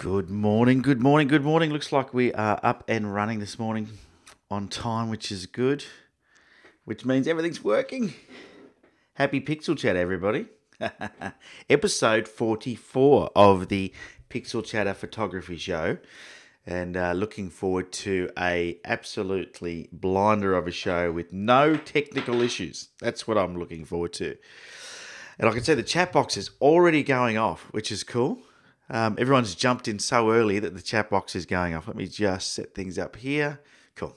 Good morning, good morning, good morning. Looks like we are up and running this morning on time, which is good, which means everything's working. Happy Pixel Chat, everybody. Episode 44 of the Pixel Chatter Photography Show. And looking forward to a absolutely blinder of a show with no technical issues. That's what I'm looking forward to. And I can see the chat box is already going off, which is cool. Everyone's jumped in so early that the chat box is going off. Let me just set things up here. Cool.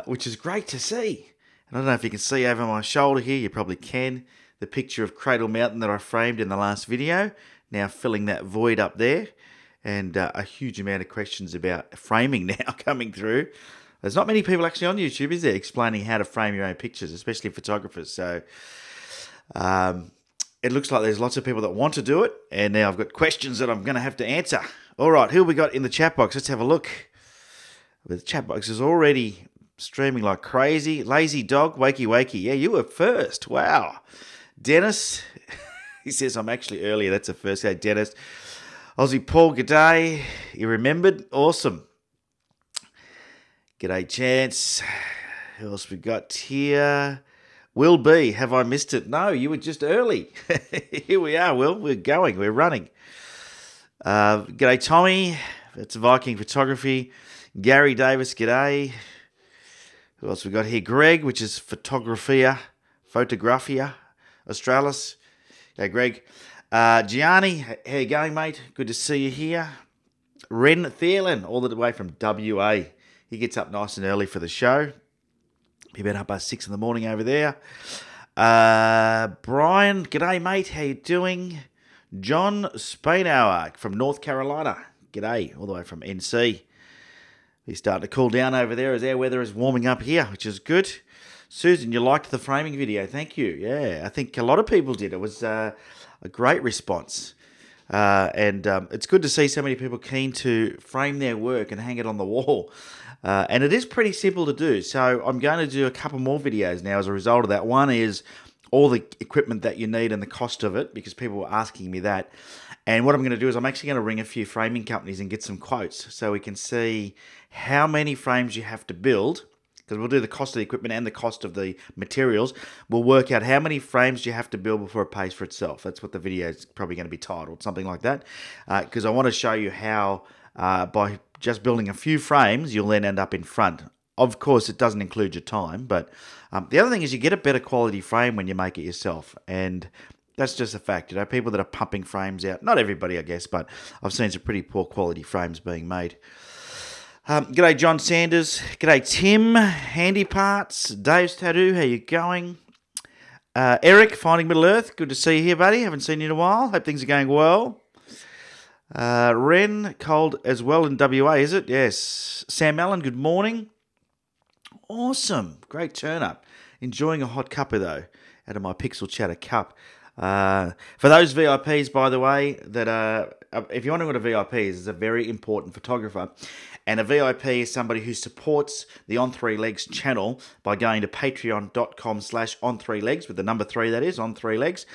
Which is great to see. And I don't know if you can see over my shoulder here. You probably can. The picture of Cradle Mountain that I framed in the last video. Now filling that void up there. And a huge amount of questions about framing now coming through. There's not many people actually on YouTube, is there, explaining how to frame your own pictures, especially photographers. So it looks like there's lots of people that want to do it, and now I've got questions that I'm going to have to answer. All right, who have we got in the chat box? Let's have a look. The chat box is already streaming like crazy. Lazy Dog, Wakey Wakey. Yeah, you were first. Wow. Dennis, he says I'm actually earlier. That's the first day. Dennis. Aussie Paul, g'day. You remembered? Awesome. G'day, Chance. Who else we got here? Will be. Have I missed it? No, you were just early. Here we are, Will. We're going. We're running. G'day, Tommy. That's Viking Photography. Gary Davis, g'day. Who else we got here? Greg, which is Photographia Australis. Hey, Greg. Gianni, how you going, mate? Good to see you here. Ren Thielen, all the way from WA. He gets up nice and early for the show. Be about up by 6 in the morning over there. Brian, g'day, mate. How you doing? John Spainauer from North Carolina. G'day, all the way from NC. He's starting to cool down over there as our weather is warming up here, which is good. Susan, you liked the framing video. Thank you. Yeah, I think a lot of people did. It was a great response. And it's good to see so many people keen to frame their work and hang it on the wall. And it is pretty simple to do. So I'm going to do a couple more videos now as a result of that. One is all the equipment that you need and the cost of it, because people were asking me that. And what I'm going to do is I'm actually going to ring a few framing companies and get some quotes so we can see how many frames you have to build, because we'll do the cost of the equipment and the cost of the materials. We'll work out how many frames you have to build before it pays for itself. That's what the video is probably going to be titled, something like that. Because I want to show you how by just building a few frames, you'll then end up in front. Of course, it doesn't include your time, but the other thing is you get a better quality frame when you make it yourself. And that's just a fact. You know, people that are pumping frames out, not everybody, I guess, but I've seen some pretty poor quality frames being made. G'day, John Sanders. G'day, Tim. Handy Parts. Dave's Tattoo. How you going? Eric, Finding Middle Earth. Good to see you here, buddy. Haven't seen you in a while. Hope things are going well. Ren, cold as well in WA, is it? Yes. Sam Allen, good morning. Awesome. Great turn up. Enjoying a hot cuppa, though, out of my Pixel Chatter cup. For those VIPs, by the way, that if you're wondering what a VIP is, it's a very important photographer. And a VIP is somebody who supports the On Three Legs channel by going to patreon.com/on3legs, with the number 3, that is, On Three Legs,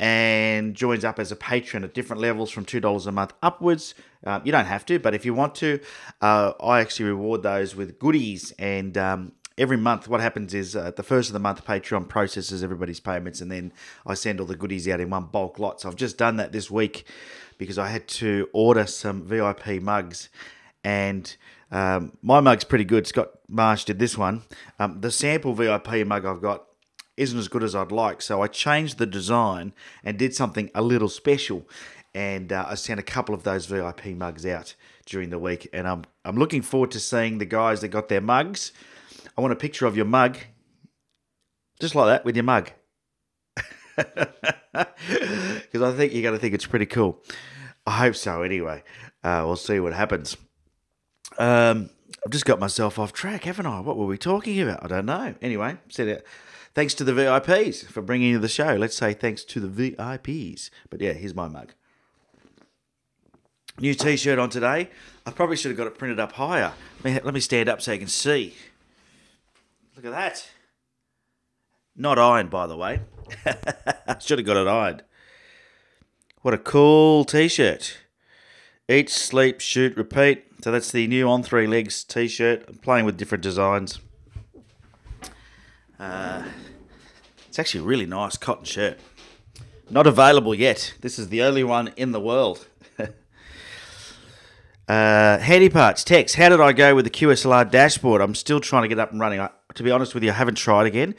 and joins up as a patron at different levels from $2 a month upwards. You don't have to, but if you want to, I actually reward those with goodies. And every month, what happens is at the first of the month, Patreon processes everybody's payments, and then I send all the goodies out in one bulk lot. So I've just done that this week because I had to order some VIP mugs. And my mug's pretty good. Scott Marsh did this one. The sample VIP mug I've got isn't as good as I'd like, so I changed the design and did something a little special. And I sent a couple of those VIP mugs out during the week. And I'm looking forward to seeing the guys that got their mugs. I want a picture of your mug, just like that, with your mug. Because I think you're going to think it's pretty cool. I hope so anyway. We'll see what happens. I've just got myself off track, haven't I? What were we talking about? I don't know. Anyway, said it. Thanks to the VIPs for bringing you the show. Let's say thanks to the VIPs. But yeah, here's my mug. New T-shirt on today. I probably should have got it printed up higher. Let me stand up so you can see. Look at that. Not ironed, by the way. I should have got it ironed. What a cool T-shirt. Eat, sleep, shoot, repeat. So that's the new On Three Legs t-shirt. I'm playing with different designs. It's actually a really nice cotton shirt. Not available yet. This is the only one in the world. Handy parts, text. How did I go with the QSLR dashboard? I'm still trying to get up and running. To be honest with you, I haven't tried again.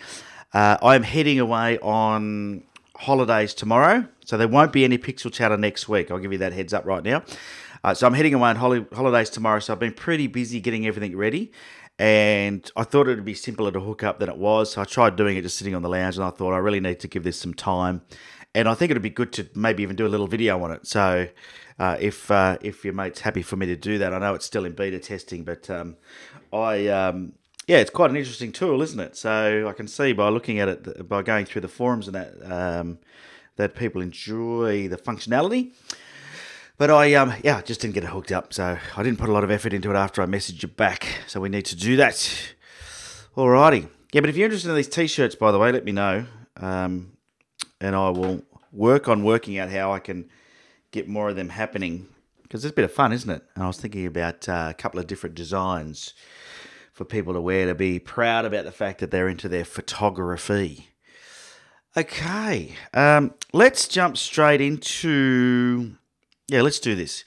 I'm heading away on holidays tomorrow, so there won't be any Pixel Chatter next week. I'll give you that heads up right now. So I'm heading away on holidays tomorrow, so I've been pretty busy getting everything ready. And I thought it would be simpler to hook up than it was. So I tried doing it just sitting on the lounge, and I thought I really need to give this some time. And I think it would be good to maybe even do a little video on it. So if your mate's happy for me to do that, I know it's still in beta testing, but yeah, it's quite an interesting tool, isn't it? So I can see by looking at it, by going through the forums and that, that people enjoy the functionality. But I just didn't get it hooked up, so I didn't put a lot of effort into it after I messaged you back. So we need to do that. Alrighty. Yeah, but if you're interested in these t-shirts, by the way, let me know. And I will work on working out how I can get more of them happening. Because it's a bit of fun, isn't it? And I was thinking about a couple of different designs for people to wear to be proud about the fact that they're into their photography. Okay. Let's jump straight into... Yeah, let's do this.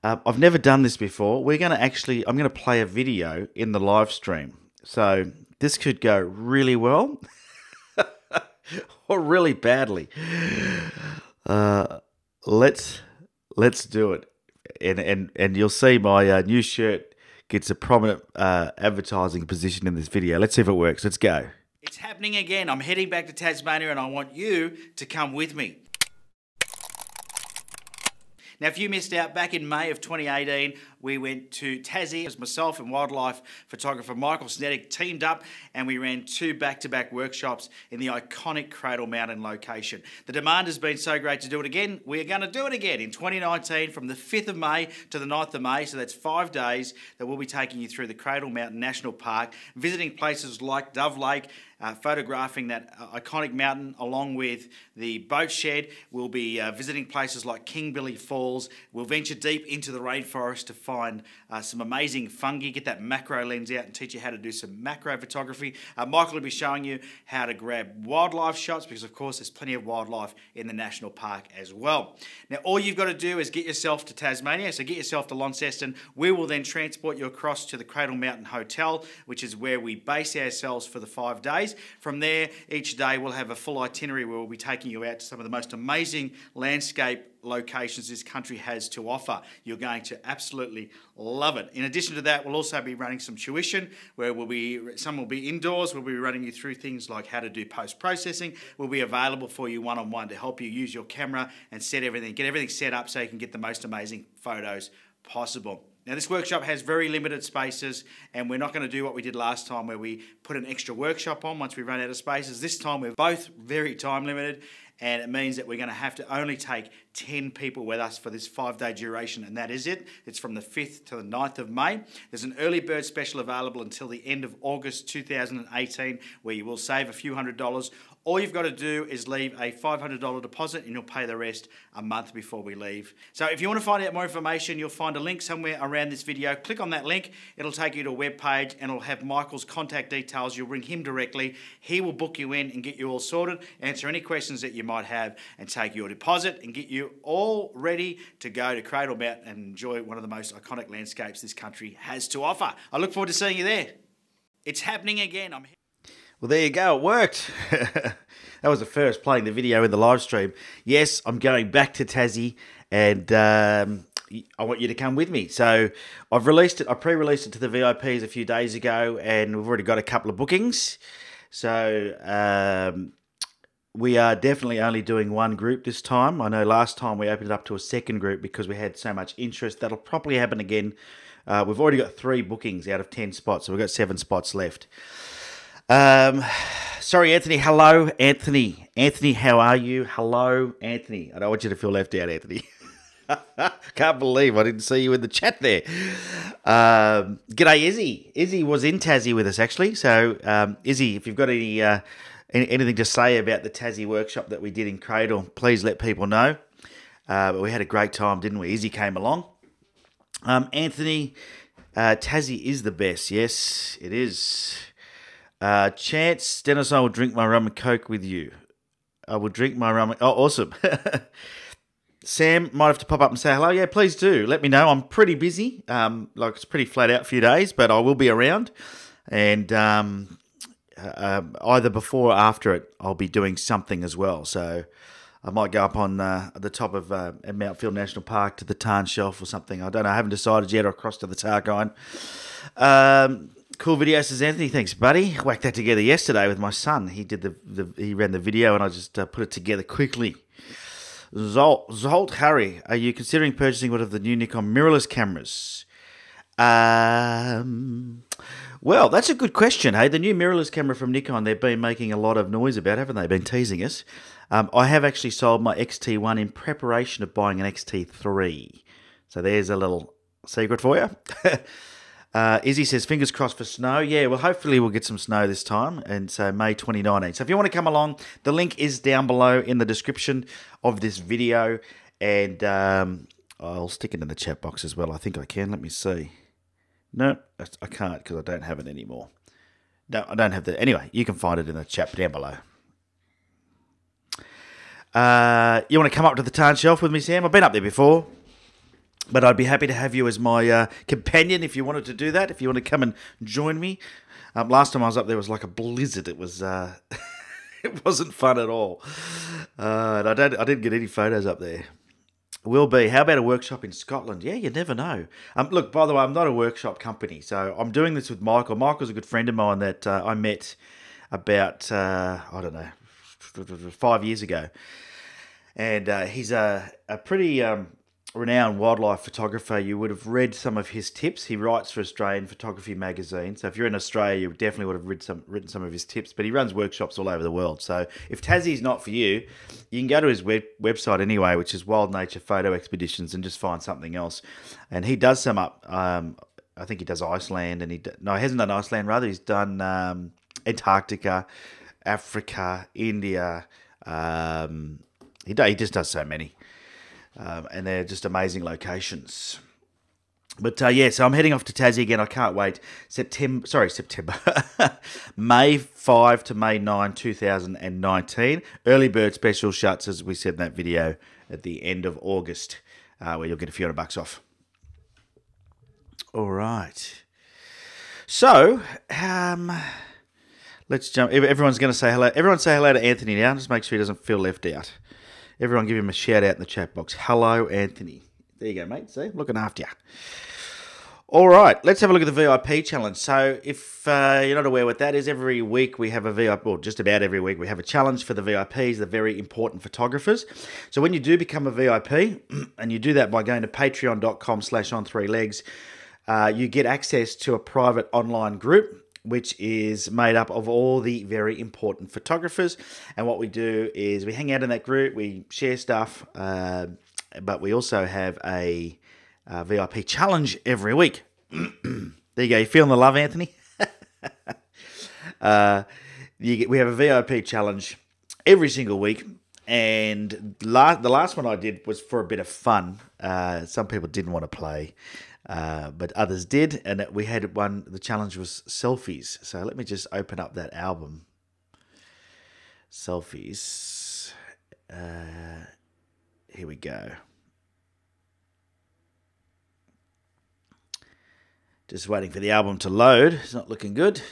I've never done this before. I'm going to play a video in the live stream. So this could go really well or really badly. Let's do it. And you'll see my new shirt gets a prominent advertising position in this video. Let's see if it works. Let's go. It's happening again. I'm heading back to Tasmania and I want you to come with me. Now, if you missed out, back in May of 2018, we went to Tassie as myself and wildlife photographer Michael Snetic teamed up and we ran 2 back-to-back workshops in the iconic Cradle Mountain location. The demand has been so great to do it again, we are going to do it again in 2019 from the 5th of May to the 9th of May, so that's 5 days that we'll be taking you through the Cradle Mountain National Park, visiting places like Dove Lake, photographing that iconic mountain along with the boat shed. We'll be visiting places like King Billy Falls. We'll venture deep into the rainforest to find some amazing fungi, get that macro lens out and teach you how to do some macro photography. Michael will be showing you how to grab wildlife shots because, of course, there's plenty of wildlife in the national park as well. Now, all you've got to do is get yourself to Tasmania, so get yourself to Launceston. We will then transport you across to the Cradle Mountain Hotel, which is where we base ourselves for the 5 days. From there, each day we'll have a full itinerary where we'll be taking you out to some of the most amazing landscape locations this country has to offer. You're going to absolutely love it. In addition to that, we'll also be running some tuition where some will be indoors. We'll be running you through things like how to do post-processing. We'll be available for you one-on-one to help you use your camera and get everything set up so you can get the most amazing photos possible. Now, this workshop has very limited spaces, and we're not going to do what we did last time where we put an extra workshop on once we run out of spaces. This time, we're both very time limited, and it means that we're going to have to only take 10 people with us for this 5-day duration, and that is it. It's from the 5th to the 9th of May. There's an early bird special available until the end of August 2018 where you will save a few $100s. All you've got to do is leave a $500 deposit and you'll pay the rest a month before we leave. So if you want to find out more information, you'll find a link somewhere around this video. Click on that link. It'll take you to a web page and it'll have Michael's contact details. You'll ring him directly. He will book you in and get you all sorted, answer any questions that you might have and take your deposit and get you all ready to go to Cradle Mountain and enjoy one of the most iconic landscapes this country has to offer. I look forward to seeing you there. It's happening again. Well, there you go. It worked. That was the first, playing the video in the live stream. Yes, I'm going back to Tassie, and I want you to come with me. So I've released it. I pre-released it to the VIPs a few days ago, and we've already got a couple of bookings. So we are definitely only doing one group this time. I know last time we opened it up to a second group because we had so much interest. That'll probably happen again. We've already got 3 bookings out of 10 spots, so we've got 7 spots left. Sorry, Anthony. Hello, Anthony. Anthony, how are you? Hello, Anthony. I don't want you to feel left out, Anthony. Can't believe I didn't see you in the chat there. G'day, Izzy. Izzy was in Tassie with us, actually. So, Izzy, if you've got anything to say about the Tassie workshop that we did in Cradle, please let people know. But we had a great time, didn't we? Izzy came along. Anthony, Tassie is the best. Yes, it is. Chance, Dennis, I will drink my rum and coke with you. I will drink my rum. Oh, awesome. Sam, might have to pop up and say hello. Yeah, please do. Let me know. I'm pretty busy. Like it's pretty flat out a few days, but I will be around. And either before or after it, I'll be doing something as well. So I might go up on the top of Mountfield National Park to the Tarn Shelf or something. I don't know. I haven't decided yet. Or across to the Tarkine. Cool video, says Anthony. Thanks, buddy. Whacked that together yesterday with my son. He did he ran the video and I just put it together quickly. Zolt Harry, are you considering purchasing one of the new Nikon mirrorless cameras? Well, that's a good question. Hey, the new mirrorless camera from Nikon, they've been making a lot of noise about, haven't they? Been teasing us. I have actually sold my XT1 in preparation of buying an XT3. So there's a little secret for you. Izzy says, fingers crossed for snow. Yeah, well, hopefully we'll get some snow this time. And so May 2019. So if you want to come along, the link is down below in the description of this video. And I'll stick it in the chat box as well. I think I can. Let me see. No, I can't because I don't have it anymore. No, I don't have the... Anyway, you can find it in the chat down below. You want to come up to the Tarn Shelf with me, Sam? I've been up there before. But I'd be happy to have you as my companion if you wanted to do that. If you want to come and join me. Last time I was up there was like a blizzard. It was it wasn't fun at all. And I didn't get any photos up there. Will be. How about a workshop in Scotland? Yeah, you never know. Look, by the way, I'm not a workshop company. So I'm doing this with Michael. Michael's a good friend of mine that I met about, I don't know, 5 years ago. And he's a pretty... renowned wildlife photographer. You would have read some of his tips. He writes for Australian Photography magazine. So if you're in Australia, you definitely would have written some of his tips. But he runs workshops all over the world. So if Tassie's not for you, you can go to his website anyway, which is Wild Nature Photo Expeditions, and just find something else. And he does some up. I think he does Iceland, and he hasn't done Iceland. Rather, he's done Antarctica, Africa, India. He just does so many. And they're just amazing locations. But yeah, so I'm heading off to Tassie again. I can't wait. September. May 5 to May 9, 2019. Early bird special shuts, as we said in that video, at the end of August, where you'll get a few $100 off. All right. So, let's jump. Everyone's going to say hello. Everyone say hello to Anthony now. Just make sure he doesn't feel left out. Everyone give him a shout out in the chat box. Hello, Anthony. There you go, mate. See, looking after you. All right, let's have a look at the VIP challenge. So if you're not aware what that is, every week we have a VIP, or just about every week, we have a challenge for the VIPs, the very important photographers. So when you do become a VIP, and you do that by going to patreon.com/on3legs, you get access to a private online group, which is made up of all the very important photographers. And what we do is we hang out in that group, we share stuff, but we also have a VIP challenge every week. There you go. You feeling the love, Anthony? We have a VIP challenge every single week. And the last one I did was for a bit of fun. Some people didn't want to play. But others did, and we had one. The challenge was selfies. So let me just open up that album. Selfies. Here we go. Just waiting for the album to load. It's not looking good.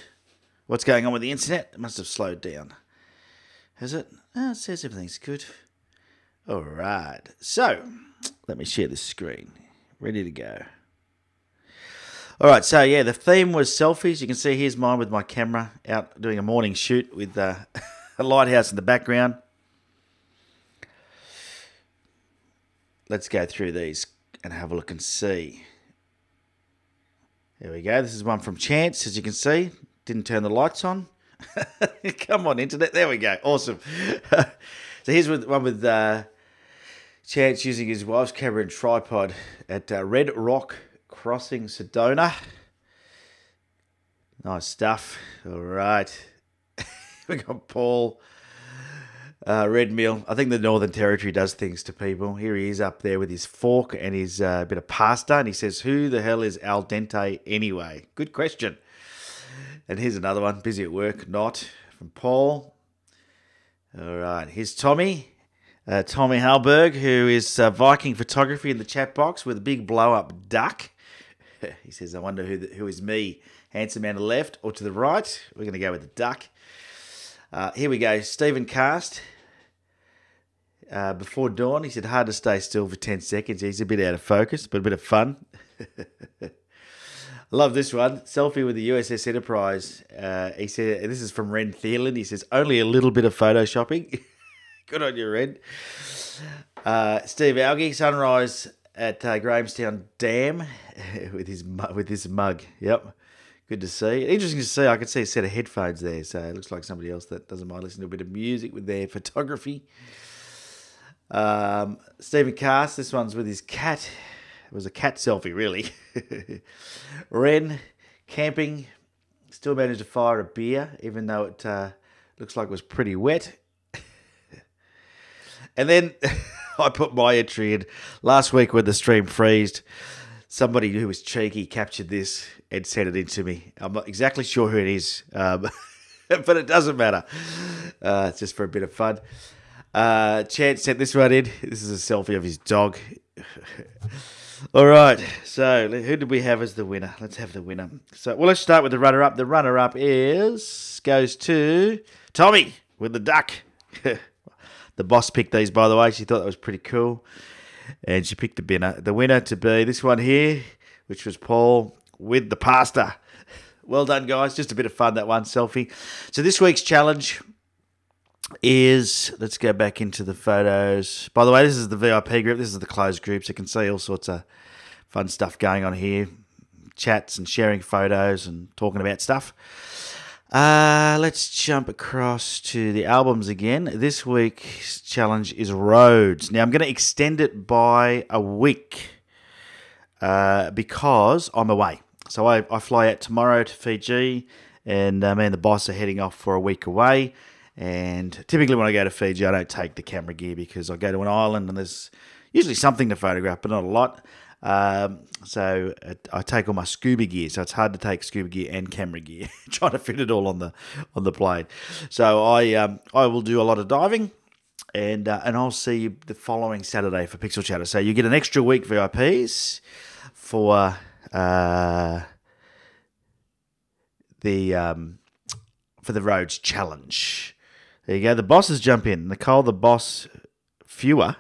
What's going on with the internet? It must have slowed down. Has it? Oh, it says everything's good. All right. So let me share the screen. Ready to go. All right, so yeah, the theme was selfies. You can see here's mine with my camera out doing a morning shoot with a lighthouse in the background. Let's go through these and have a look and see. There we go. This is one from Chance, as you can see. Didn't turn the lights on. Come on, internet. There we go. Awesome. So here's one with Chance using his wife's camera and tripod at Red Rock Crossing, Sedona. Nice stuff. All right. We got Paul. Red Mill. I think the Northern Territory does things to people. Here he is up there with his fork and his bit of pasta. And he says, who the hell is al dente anyway? Good question. And here's another one. Busy at work. Not. From Paul. All right. Here's Tommy. Tommy Halberg, who is Viking Photography in the chat box with a big blow-up duck. He says, I wonder who is me. Handsome man to the left or to the right? We're going to go with the duck. Here we go. Stephen Cast. Before dawn, he said, hard to stay still for 10 seconds. He's a bit out of focus, but a bit of fun. I love this one. Selfie with the USS Enterprise. He said, this is from Ren Thielen. He says, only a little bit of photoshopping. Good on you, Ren. Steve Algie, sunrise at Grahamstown Dam with his mug. Yep. Good to see. Interesting to see. I can see a set of headphones there, so it looks like somebody else that doesn't mind listening to a bit of music with their photography. Stephen Cast, this one's with his cat. It was a cat selfie, really. Ren, camping, still managed to fire a beer, even though it looks like it was pretty wet. And then I put my entry in last week when the stream freezed. Somebody who was cheeky captured this and sent it in to me. I'm not exactly sure who it is, but it doesn't matter. It's just for a bit of fun. Chance sent this one in. This is a selfie of his dog. All right, so who did we have as the winner? Let's have the winner. So, let's start with the runner-up. The runner-up goes to Tommy with the duck. The boss picked these, by the way. She thought that was pretty cool. And she picked the winner to be this one here, which was Paul with the pasta. Well done, guys. Just a bit of fun, that one selfie. So this week's challenge is, let's go back into the photos. By the way, this is the VIP group. This is the closed group, so you can see all sorts of fun stuff going on here. Chats and sharing photos and talking about stuff. Let's jump across to the albums again. This week's challenge is roads. Now, I'm going to extend it by a week because I'm away. So I fly out tomorrow to Fiji, and me and the boss are heading off for a week away. And typically when I go to Fiji, I don't take the camera gear because I go to an island and there's usually something to photograph, but not a lot. So I take all my scuba gear, so it's hard to take scuba gear and camera gear, trying to fit it all on the plane. So I will do a lot of diving, and I'll see you the following Saturday for Pixel Chatter. So you get an extra week VIPs for the roads challenge. There you go. The bosses jump in. Nicole, the boss, Fewer.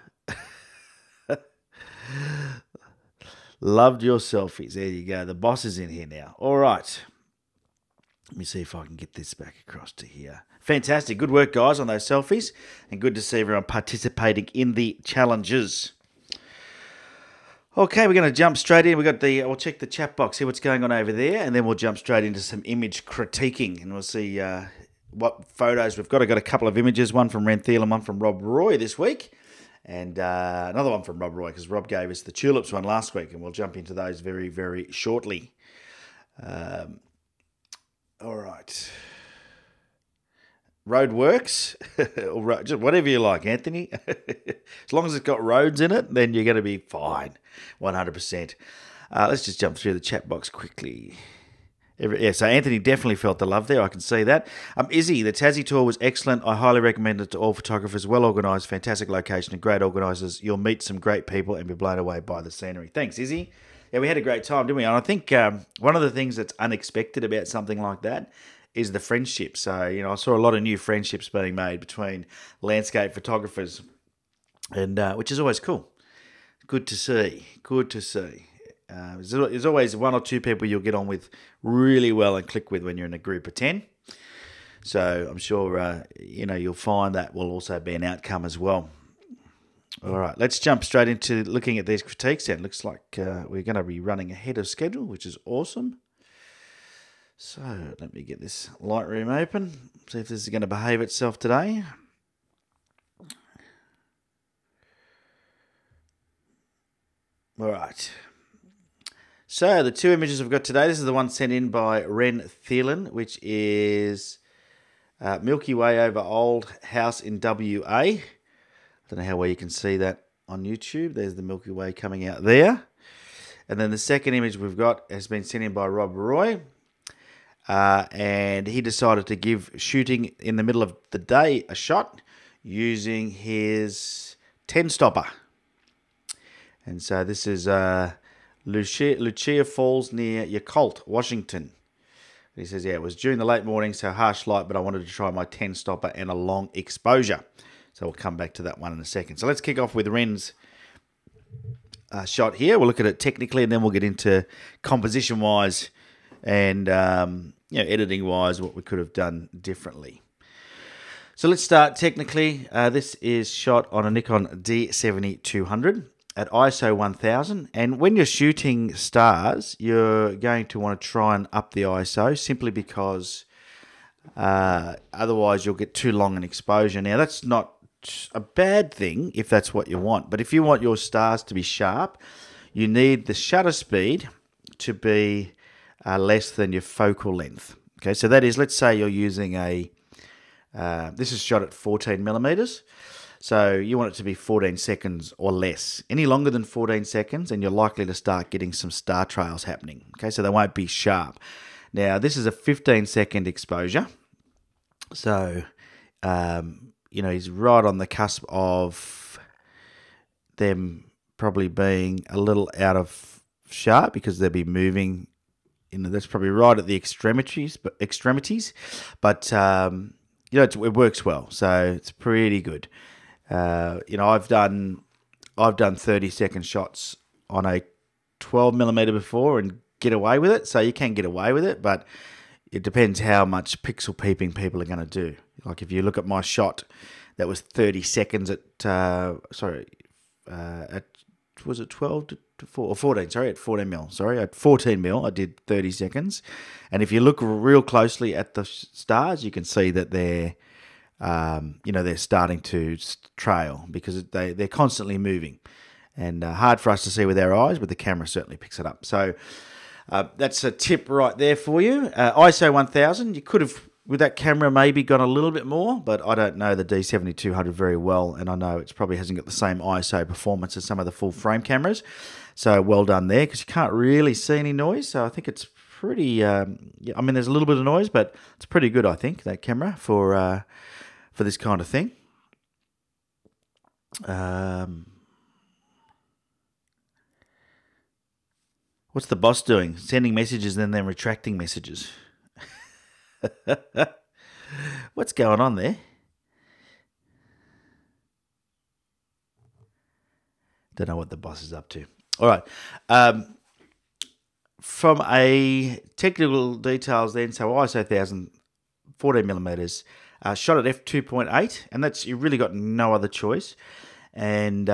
Loved your selfies. There you go. The boss is in here now. All right. Let me see if I can get this back across to here. Fantastic. Good work, guys, on those selfies. And good to see everyone participating in the challenges. Okay, we're going to jump straight in. We'll check the chat box, see what's going on over there, and then we'll jump straight into some image critiquing, and we'll see what photos we've got. I've got a couple of images, one from Ren Thiel and one from Rob Roy this week. And another one from Rob Roy, because Rob gave us the tulips one last week, and we'll jump into those very, very shortly. All right. Road works, or just whatever you like, Anthony. As long as it's got roads in it, then you're going to be fine, 100%. Let's just jump through the chat box quickly. So Anthony definitely felt the love there. I can see that. Izzy, the Tassie tour was excellent. I highly recommend it to all photographers. Well organised, fantastic location, and great organisers. You'll meet some great people and be blown away by the scenery. Thanks, Izzy. Yeah, we had a great time, didn't we? And I think one of the things that's unexpected about something like that is the friendship. So, I saw a lot of new friendships being made between landscape photographers, and which is always cool. Good to see. Good to see. There's always one or two people you'll get on with really well and click with when you're in a group of 10. So I'm sure, you'll find that will also be an outcome as well. All right, let's jump straight into looking at these critiques then. Looks like we're going to be running ahead of schedule, which is awesome. So let me get this Lightroom open, see if this is going to behave itself today. All right. So the two images I've got today, this is the one sent in by Ren Thielen, which is Milky Way over Old House in WA. I don't know how well you can see that on YouTube. There's the Milky Way coming out there. And then the second image we've got has been sent in by Rob Roy. And he decided to give shooting in the middle of the day a shot using his 10 stopper. And so this is Lucia Falls near Yacolt, Washington. He says, yeah, it was during the late morning, so harsh light, but I wanted to try my 10 stopper and a long exposure. So we'll come back to that one in a second. So let's kick off with Ren's shot here. We'll look at it technically, and then we'll get into composition-wise and editing-wise, what we could have done differently. So let's start technically. This is shot on a Nikon D7200 at ISO 1000. And when you're shooting stars, you're going to want to try and up the ISO simply because otherwise you'll get too long an exposure. Now, that's not a bad thing if that's what you want. But if you want your stars to be sharp, you need the shutter speed to be less than your focal length. Okay, so that is, let's say you're using this is shot at 14 millimeters. So you want it to be 14 seconds or less. Any longer than 14 seconds and you're likely to start getting some star trails happening. Okay, so they won't be sharp. Now, this is a 15-second exposure. So, he's right on the cusp of them probably being a little out of sharp because they'll be moving. That's probably right at the extremities. But it works well. So it's pretty good. I've done 30-second shots on a 12 millimeter before and get away with it. So you can get away with it, but it depends how much pixel peeping people are going to do. Like if you look at my shot, that was 30 seconds at was it 12 to 4 or 14? Sorry, at 14 mil. Sorry, at 14 mil, I did 30 seconds. And if you look real closely at the stars, you can see that they're starting to trail because they're constantly moving, and hard for us to see with our eyes, but the camera certainly picks it up. So that's a tip right there for you. ISO 1000, you could have, with that camera, maybe gone a little bit more, but I don't know the D7200 very well, and I know it probably hasn't got the same ISO performance as some of the full frame cameras. So well done there, because you can't really see any noise. So I think it's pretty, there's a little bit of noise, but it's pretty good, I think, that camera for this kind of thing. What's the boss doing? Sending messages and then retracting messages. What's going on there? Don't know what the boss is up to. All right. From a technical details then, so ISO 1000, 14 millimeters, shot at f2.8, and that's, you really got no other choice. And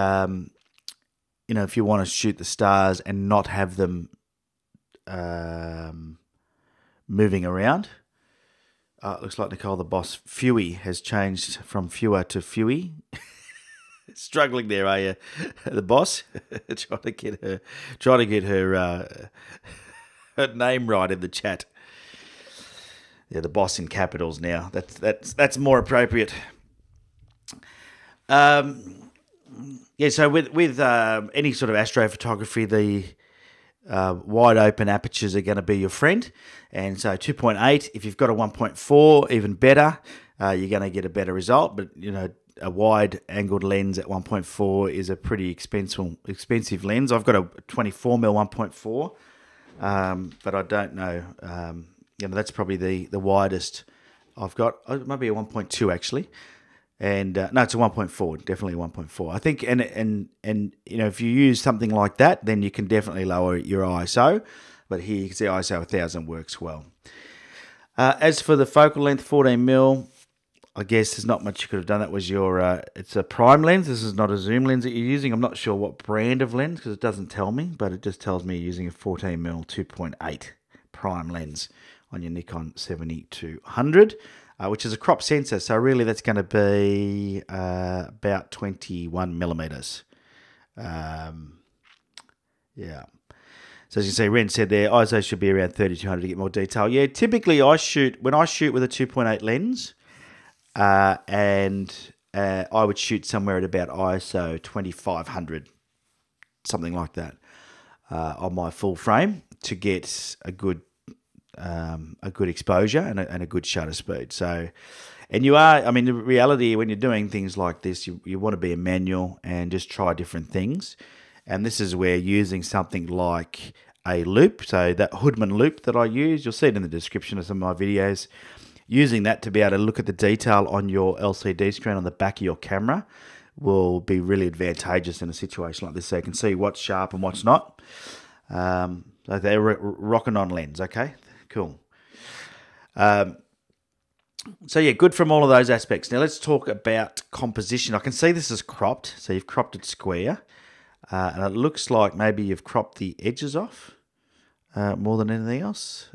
if you want to shoot the stars and not have them moving around, it looks like Nicole the boss Fewy has changed from Fewer to Fewy. Struggling there, are you, the boss? trying to get her name right in the chat. Yeah, the boss in capitals now. That's more appropriate. So with any sort of astrophotography, the wide open apertures are going to be your friend. And so 2.8, if you've got a 1.4, even better, you're going to get a better result. But, a wide angled lens at 1.4 is a pretty expensive lens. I've got a 24mm 1.4, but I don't know. That's probably the widest I've got. It might be a 1.2 actually. And no, it's a 1.4, definitely a 1.4. I think, and if you use something like that, then you can definitely lower your ISO. But here you can see ISO 1000 works well. As for the focal length, 14mm, I guess there's not much you could have done. That was your, it's a prime lens. This is not a zoom lens that you're using. I'm not sure what brand of lens because it doesn't tell me, but it just tells me you're using a 14mm 2.8 prime lens on your Nikon 7200. Which is a crop sensor, so really that's going to be about 21 millimeters. Yeah. So as you see, Ren said there, ISO should be around 3200 to get more detail. Yeah, typically when I shoot with a 2.8 lens, and I would shoot somewhere at about ISO 2500, something like that, on my full frame to get a good exposure and a good shutter speed. So, and the reality when you're doing things like this, you want to be a manual and just try different things. And this is where using something like a loop, so that Hoodman loop that I use, you'll see it in the description of some of my videos, using that to be able to look at the detail on your LCD screen on the back of your camera will be really advantageous in a situation like this, so you can see what's sharp and what's not. So they're rocking on lens, okay? Cool. So yeah, good from all of those aspects. Now let's talk about composition. I can see this is cropped, so you've cropped it square. And it looks like maybe you've cropped the edges off more than anything else.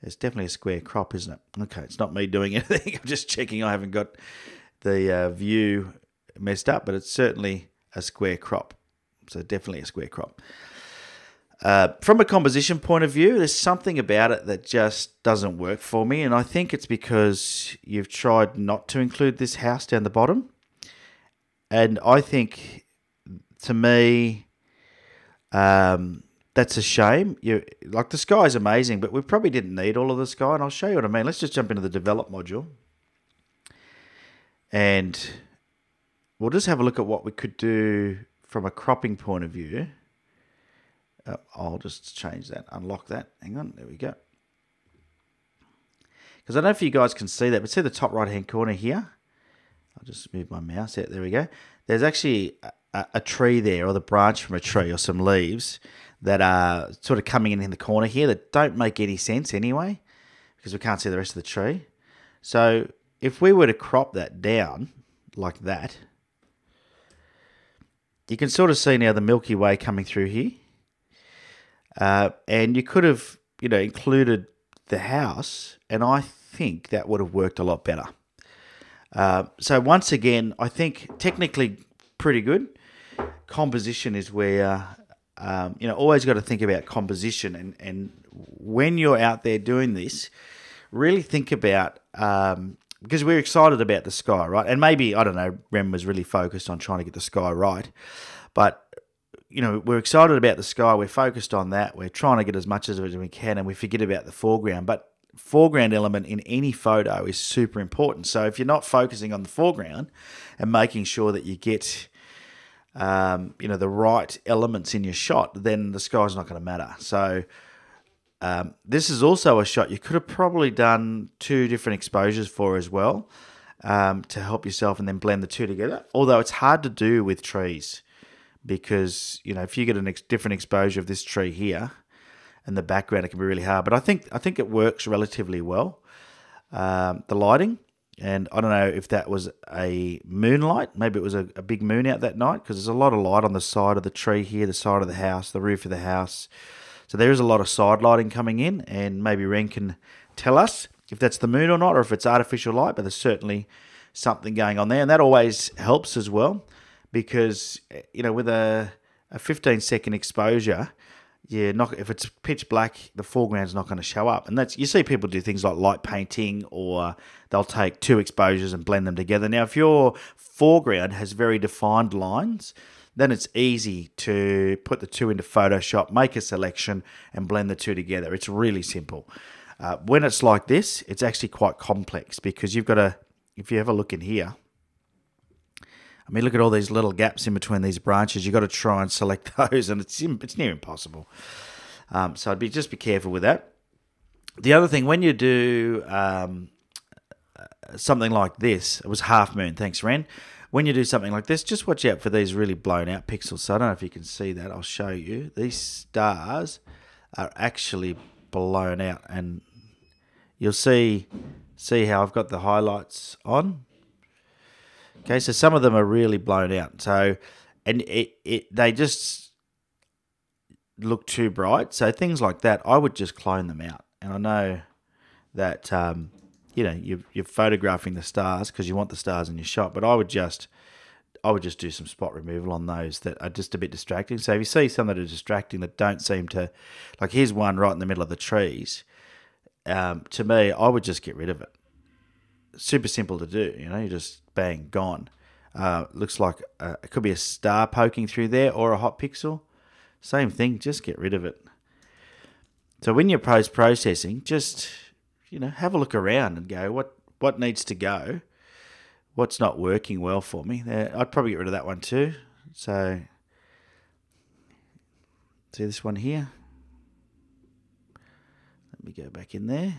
It's definitely a square crop, isn't it? Okay, it's not me doing anything. I'm just checking I haven't got the view messed up, but it's certainly a square crop. So definitely a square crop. From a composition point of view, there's something about it that just doesn't work for me, and I think it's because you've tried not to include this house down the bottom. And I think, to me, that's a shame. Like, the sky is amazing, but we probably didn't need all of the sky, and I'll show you what I mean. Let's just jump into the develop module, and we'll just have a look at what we could do from a cropping point of view. I'll just change that, unlock that. Hang on, there we go. Because I don't know if you guys can see that, but see the top right-hand corner here? I'll just move my mouse out. There we go. There's actually a tree there, or the branch from a tree, or some leaves that are sort of coming in the corner here that don't make any sense anyway, because we can't see the rest of the tree. So if we were to crop that down like that, you can sort of see now the Milky Way coming through here. And you could have, included the house, and I think that would have worked a lot better. So once again, I think technically pretty good. Composition is where, always got to think about composition. And when you're out there doing this, really think about, because we're excited about the sky, right? And maybe, I don't know, Rem was really focused on trying to get the sky right. But, we're excited about the sky. We're focused on that. We're trying to get as much as we can, and we forget about the foreground. But foreground element in any photo is super important. So if you're not focusing on the foreground and making sure that you get, the right elements in your shot, then the sky's not going to matter. So this is also a shot you could have probably done 2 different exposures for as well, to help yourself and then blend the 2 together. Although it's hard to do with trees, because if you get a different exposure of this tree here and the background, it can be really hard. But I think it works relatively well, the lighting. And I don't know if that was a moonlight. Maybe it was a big moon out that night, because there's a lot of light on the side of the tree here, the side of the house, the roof of the house. So there is a lot of side lighting coming in, and maybe Ren can tell us if that's the moon or not, or if it's artificial light, but there's certainly something going on there. And that always helps as well, because, with a 15-second exposure, if it's pitch black, the foreground's not going to show up. And you see people do things like light painting, or they'll take 2 exposures and blend them together. Now, if your foreground has very defined lines, then it's easy to put the 2 into Photoshop, make a selection, and blend the 2 together. It's really simple. When it's like this, it's actually quite complex, because you've got to, if you have a look in here, look at all these little gaps in between these branches. You've got to try and select those, and it's near impossible. So just be careful with that. The other thing, when you do something like this, it was half moon, thanks, Ren. When you do something like this, just watch out for these really blown out pixels. So I don't know if you can see that. I'll show you. These stars are actually blown out, and you'll see how I've got the highlights on. Okay, so some of them are really blown out. So, and they just look too bright. So things like that, I would just clone them out. And I know that you're photographing the stars because you want the stars in your shot, but I would just do some spot removal on those that are just a bit distracting. So if you see some that are distracting that don't seem to, like here's one right in the middle of the trees, to me, I would just get rid of it. super simple to do. You just bang, gone. Looks like it could be a star poking through there or a hot pixel. Same thing, just get rid of it. So when you're post-processing, just, have a look around and go, what needs to go? What's not working well for me? I'd probably get rid of that one too. So, see this one here? Let me go back in there.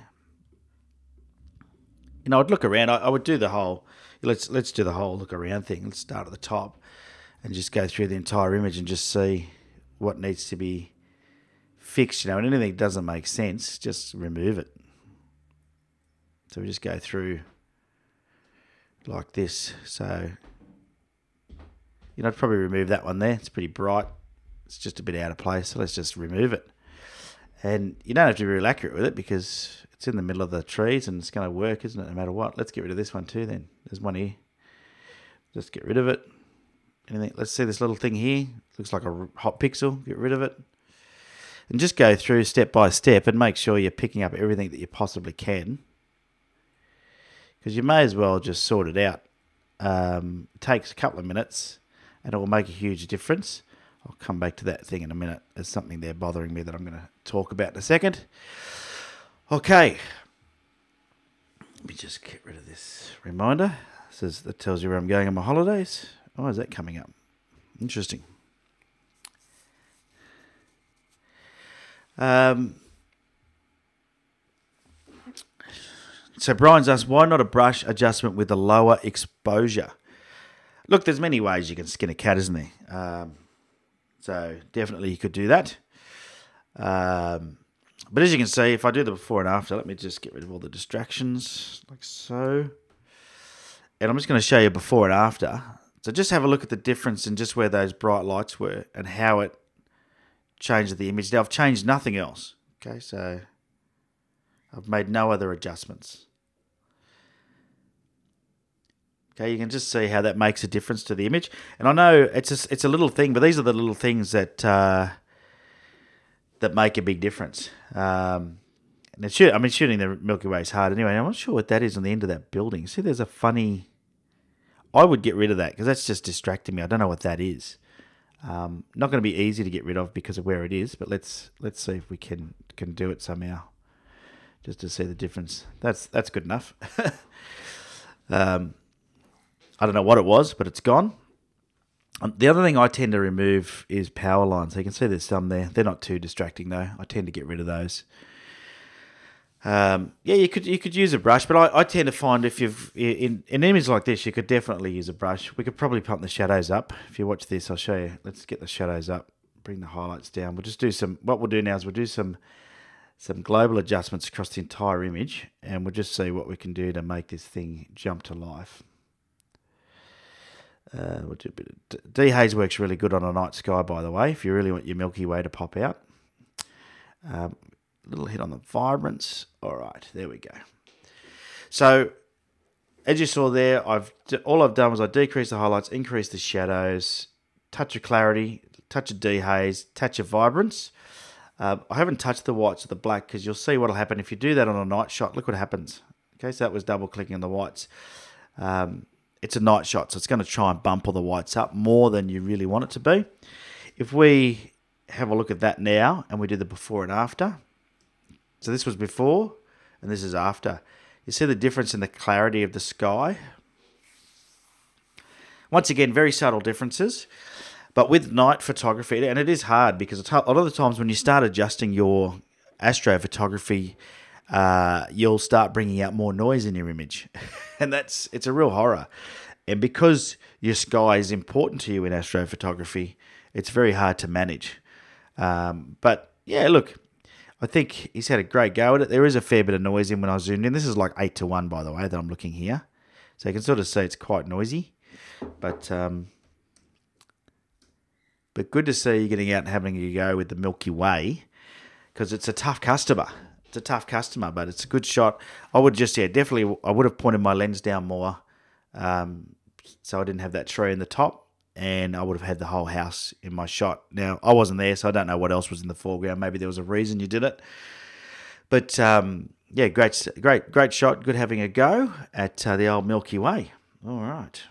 I'd look around. I would do the whole, let's do the whole look around thing. Let's start at the top and just go through the entire image and just see what needs to be fixed. And anything that doesn't make sense, just remove it. So we just go through like this. So, I'd probably remove that one there. It's pretty bright. It's just a bit out of place. So let's just remove it. And you don't have to be real accurate with it because it's in the middle of the trees and it's going to work, isn't it, no matter what. Let's get rid of this one too then. There's one here. Just get rid of it. Anything? Let's see this little thing here. Looks like a hot pixel. Get rid of it. And just go through step by step and make sure you're picking up everything that you possibly can. Because you may as well just sort it out. It takes a couple of minutes and it will make a huge difference. I'll come back to that thing in a minute. There's something there bothering me that I'm going to talk about in a second. Okay. Let me just get rid of this reminder. That tells you where I'm going on my holidays. Oh, is that coming up? Interesting. So Brian's asked, why not a brush adjustment with a lower exposure? Look, there's many ways you can skin a cat, isn't there? So definitely you could do that. But as you can see, if I do the before and after, let me just get rid of all the distractions, like so. And I'm just going to show you before and after. So just have a look at the difference in just where those bright lights were and how it changed the image. Now I've changed nothing else. Okay, so I've made no other adjustments. Okay, you can just see how that makes a difference to the image. And I know it's a little thing, but these are the little things that that make a big difference. And shooting the Milky Way is hard anyway. I'm not sure what that is on the end of that building. See, there's a funny. I would get rid of that because that's just distracting me. I don't know what that is. Not going to be easy to get rid of because of where it is, but let's see if we can do it somehow, just to see the difference. That's good enough. I don't know what it was, but it's gone. The other thing I tend to remove is power lines. So you can see there's some there. They're not too distracting though. I tend to get rid of those. Yeah, you could use a brush, but I tend to find if you've in an image like this, you could definitely use a brush. We could probably pump the shadows up. If you watch this, I'll show you. Let's get the shadows up. Bring the highlights down. We'll just do some. What we'll do now is we'll do some global adjustments across the entire image, and we'll just see what we can do to make this thing jump to life. We'll do a bit of dehaze. Works really good on a night sky, by the way, if you really want your Milky Way to pop out. Little hit on the vibrance. All right, there we go. So, as you saw there, all I've done was I decreased the highlights, increased the shadows, touch of clarity, touch of dehaze, touch of vibrance. I haven't touched the whites or the black because you'll see what will happen if you do that on a night shot. Look what happens. Okay, so that was double clicking on the whites. It's a night shot, so it's going to try and bump all the whites up more than you really want it to be. If we have a look at that now and we do the before and after. So this was before and this is after. You see the difference in the clarity of the sky? Once again, very subtle differences. But with night photography, and it is hard because a lot of the times when you start adjusting your astrophotography, you'll start bringing out more noise in your image. And it's a real horror. And because your sky is important to you in astrophotography, it's very hard to manage. But yeah, look, I think he's had a great go at it. There is a fair bit of noise in when I zoomed in. This is like 8:1, by the way, that I'm looking here. So you can sort of see it's quite noisy. But good to see you getting out and having a go with the Milky Way because it's a tough customer. It's a tough customer, but it's a good shot. I would just, definitely, I would have pointed my lens down more so I didn't have that tree in the top, and I would have had the whole house in my shot. Now, I wasn't there, so I don't know what else was in the foreground. Maybe there was a reason you did it. But yeah, great shot. Good having a go at the old Milky Way. All right.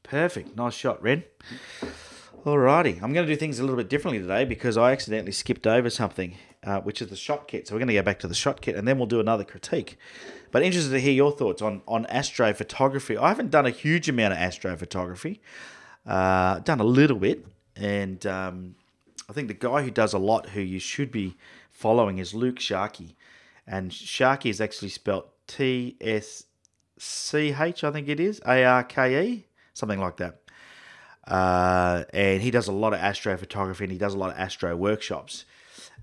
Perfect. Nice shot, Ren. Alrighty. I'm going to do things a little bit differently today because I accidentally skipped over something, which is the shot kit. So we're going to go back to the shot kit and then we'll do another critique. But interested to hear your thoughts on astrophotography. I haven't done a huge amount of astrophotography. Done a little bit. And I think the guy who does a lot, who you should be following, is Luke Sharkey. And Sharkey is actually spelt Tsch, I think it is, Arke, something like that. And he does a lot of astrophotography and he does a lot of astro workshops.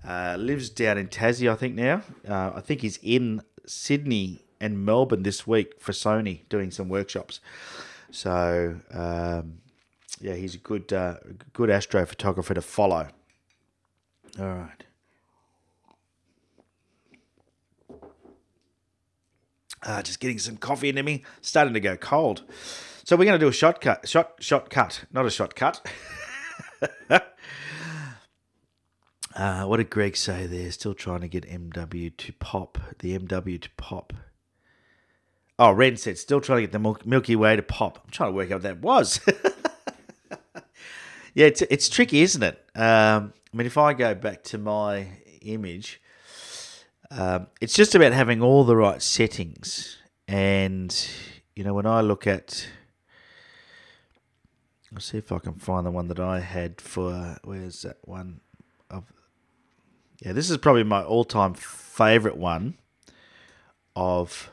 Lives down in Tassie, I think now. I think he's in Sydney and Melbourne this week for Sony doing some workshops. So, yeah, he's a good astrophotographer to follow. All right. Just getting some coffee into me. Starting to go cold. So we're going to do a shot cut, not a shortcut. What did Greg say there? Still trying to get MW to pop. The MW to pop. Oh, Ren said, still trying to get the Milky Way to pop. I'm trying to work out what that was. Yeah, it's tricky, isn't it? I mean, if I go back to my image, it's just about having all the right settings. And, you know, when I look at... I'll see if I can find the one that I had for... Where's that one? Yeah, this is probably my all-time favourite one of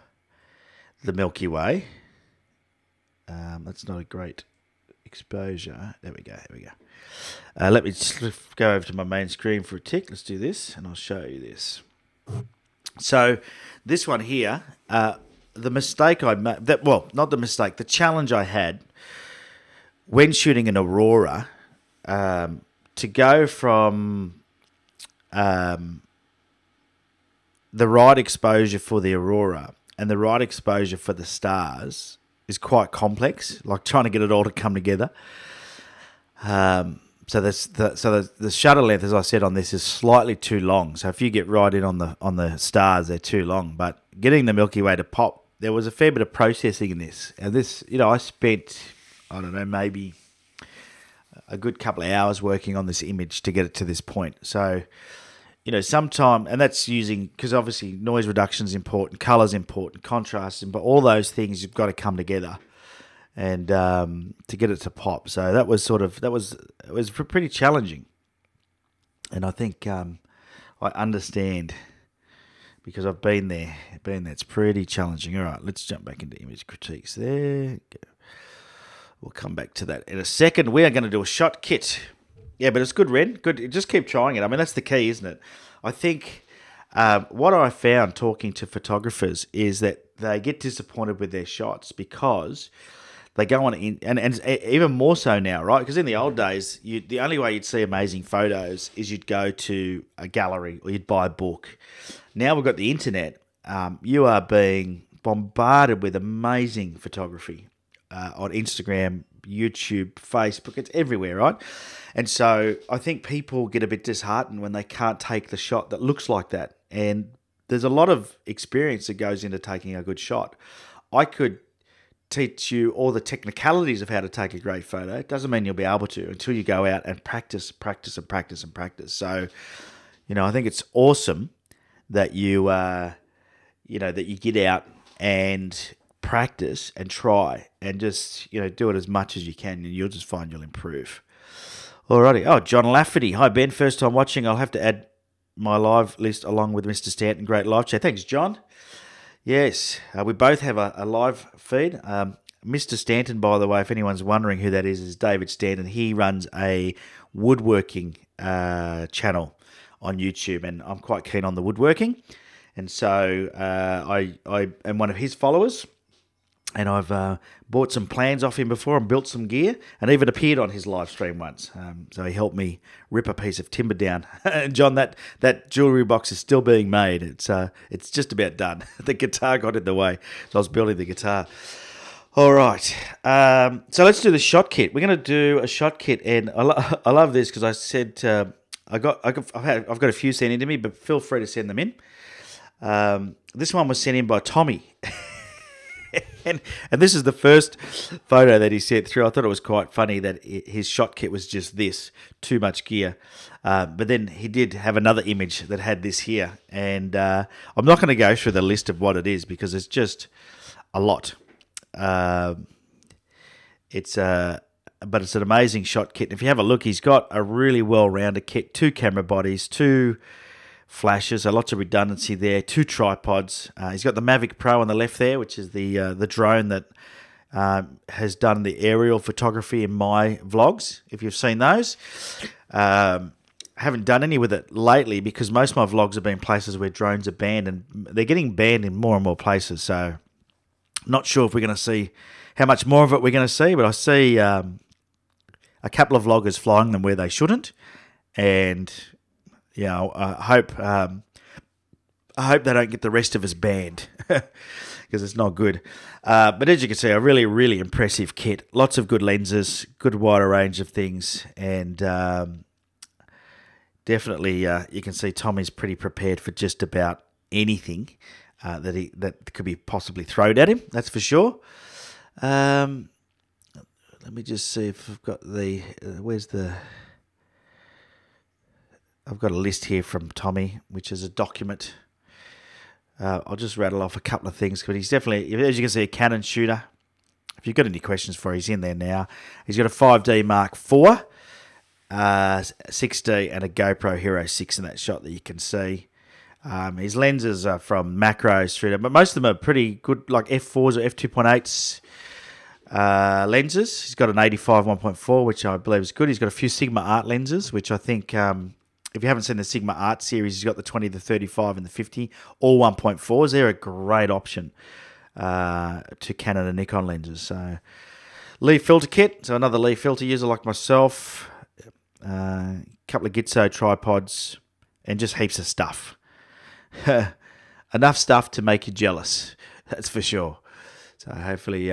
the Milky Way. That's not a great exposure. There we go. Let me just go over to my main screen for a tick. Let's do this, and I'll show you this. So this one here, the mistake I made... not the mistake, the challenge I had... when shooting an aurora, to go from the right exposure for the aurora and the right exposure for the stars is quite complex, like trying to get it all to come together. So the shutter length, as I said on this, is slightly too long. So if you get right in on the stars, they're too long. But getting the Milky Way to pop, there was a fair bit of processing in this. And this, you know, I spent... I don't know, maybe a good couple of hours working on this image to get it to this point. So, you know, sometime, and that's using, because obviously noise reduction is important, colour is important, contrast, but all those things you've got to come together and to get it to pop. So that was it was pretty challenging. And I think I understand because I've been there. It's pretty challenging. All right, let's jump back into image critiques there. We'll come back to that in a second. We are going to do a shot kit. Yeah, but it's good, Ren. Good. Just keep trying it. I mean, that's the key, isn't it? I think what I found talking to photographers is that they get disappointed with their shots because they go on, and even more so now, right? Because in the old days, the only way you'd see amazing photos is you'd go to a gallery or you'd buy a book. Now we've got the internet. You are being bombarded with amazing photography. On Instagram, YouTube, Facebook, it's everywhere, right? And so I think people get a bit disheartened when they can't take the shot that looks like that. And there's a lot of experience that goes into taking a good shot. I could teach you all the technicalities of how to take a great photo. It doesn't mean you'll be able to until you go out and practice. So, you know, I think it's awesome that you, that you get out and practice and try and just, you know, do it as much as you can and you'll just find you'll improve. Alrighty. Oh, John Lafferty. Hi, Ben. First time watching. I'll have to add my live list along with Mr. Stanton. Great live chat. Thanks, John. Yes, we both have a live feed. Mr. Stanton, by the way, if anyone's wondering who that is David Stanton. He runs a woodworking channel on YouTube and I'm quite keen on the woodworking. And so I am one of his followers. And I've bought some plans off him before and built some gear and even appeared on his live stream once. So he helped me rip a piece of timber down. And John, that jewellery box is still being made. It's just about done. The guitar got in the way, so I was building the guitar. All right. So let's do the shot kit. We're going to do a shot kit. And I love this because I said I've got a few sent in to me, but feel free to send them in. This one was sent in by Tommy. and this is the first photo that he sent through. I thought it was quite funny that his shot kit was just this, too much gear. But then he did have another image that had this here. And I'm not going to go through the list of what it is because it's just a lot. But it's an amazing shot kit. And if you have a look, he's got a really well-rounded kit, 2 camera bodies, 2 flashes, so lots of redundancy there, 2 tripods. He's got the Mavic Pro on the left there, which is the drone that has done the aerial photography in my vlogs, if you've seen those. I haven't done any with it lately because most of my vlogs have been places where drones are banned, and they're getting banned in more and more places, so not sure if we're going to see how much more of it we're going to see, but I see a couple of vloggers flying them where they shouldn't, and yeah, I hope they don't get the rest of us banned because it's not good. But as you can see, a really, really impressive kit. Lots of good lenses, good wider range of things, and definitely you can see Tommy's pretty prepared for just about anything that could be possibly thrown at him. That's for sure. Let me just see if I've got I've got a list here from Tommy, which is a document. I'll just rattle off a couple of things, but he's definitely, as you can see, a Canon shooter. If you've got any questions for him, he's in there now. He's got a 5D Mark IV, 6D, and a GoPro Hero 6 in that shot that you can see. His lenses are from macros through to, but most of them are pretty good, like f4s or f2.8s. Lenses. He's got an 85 1.4, which I believe is good. He's got a few Sigma Art lenses, which I think, if you haven't seen the Sigma Art series, he's got the 20, the 35, and the 50, all 1.4s. They're a great option to Canon and Nikon lenses. So, Lee filter kit. So another Lee filter user like myself. A couple of Gitzo tripods, and just heaps of stuff. Enough stuff to make you jealous. That's for sure. So hopefully,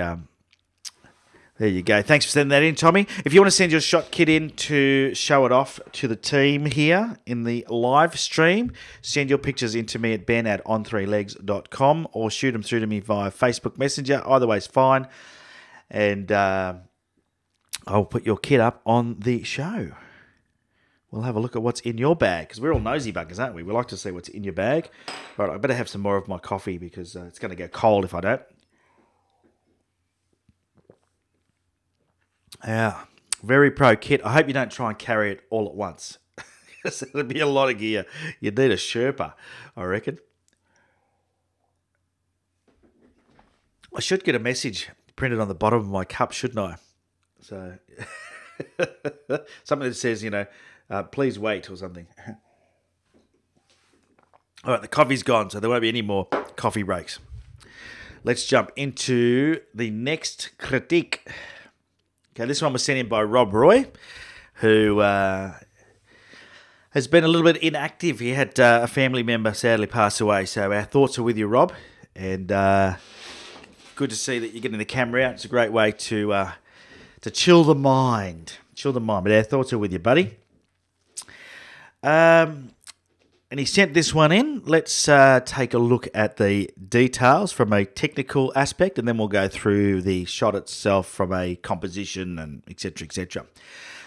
there you go. Thanks for sending that in, Tommy. If you want to send your shot kit in to show it off to the team here in the live stream, send your pictures in to me at ben@on3legs.com or shoot them through to me via Facebook Messenger. Either way is fine. And I'll put your kit up on the show. We'll have a look at what's in your bag, because we're all nosy buggers, aren't we? We like to see what's in your bag. Right, I better have some more of my coffee because it's going to go cold if I don't. Yeah, very pro kit. I hope you don't try and carry it all at once. It'd be a lot of gear. You'd need a Sherpa, I reckon. I should get a message printed on the bottom of my cup, shouldn't I? So, something that says, please wait or something. All right, the coffee's gone, so there won't be any more coffee breaks. Let's jump into the next critique. Okay, this one was sent in by Rob Roy, who has been a little bit inactive. He had a family member sadly pass away, so our thoughts are with you, Rob. And good to see that you're getting the camera out. It's a great way to chill the mind. Chill the mind, but our thoughts are with you, buddy. And he sent this one in. Let's take a look at the details from a technical aspect, and then we'll go through the shot itself from a composition and etc. etc.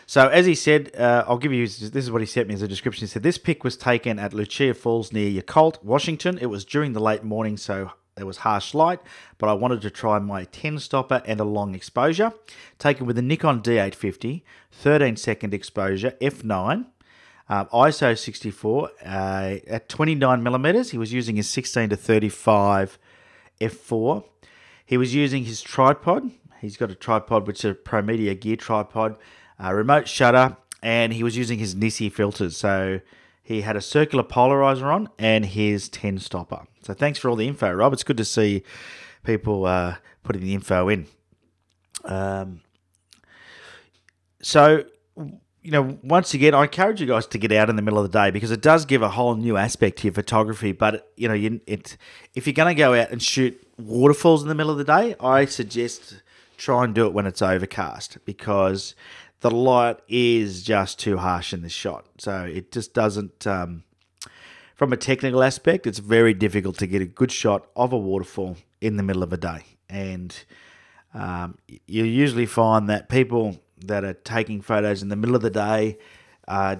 So as he said, I'll give you, this is what he sent me as a description. He said, this pic was taken at Lucia Falls near Yacolt, Washington. It was during the late morning, so there was harsh light, but I wanted to try my 10 stopper and a long exposure. Taken with a Nikon D850, 13-second exposure, f9. ISO 64 at 29 millimeters. He was using his 16 to 35 f4. He was using his tripod. He's got a tripod which is a Pro Media Gear tripod, remote shutter, and he was using his Nissi filters. So he had a circular polarizer on and his 10 stopper. So thanks for all the info, Rob. It's good to see people putting the info in. Once again, I encourage you guys to get out in the middle of the day because it does give a whole new aspect to your photography. But, if you're going to go out and shoot waterfalls in the middle of the day, I suggest try and do it when it's overcast because the light is just too harsh in this shot. So it just doesn't, from a technical aspect, it's very difficult to get a good shot of a waterfall in the middle of a day. And you usually find that people that are taking photos in the middle of the day,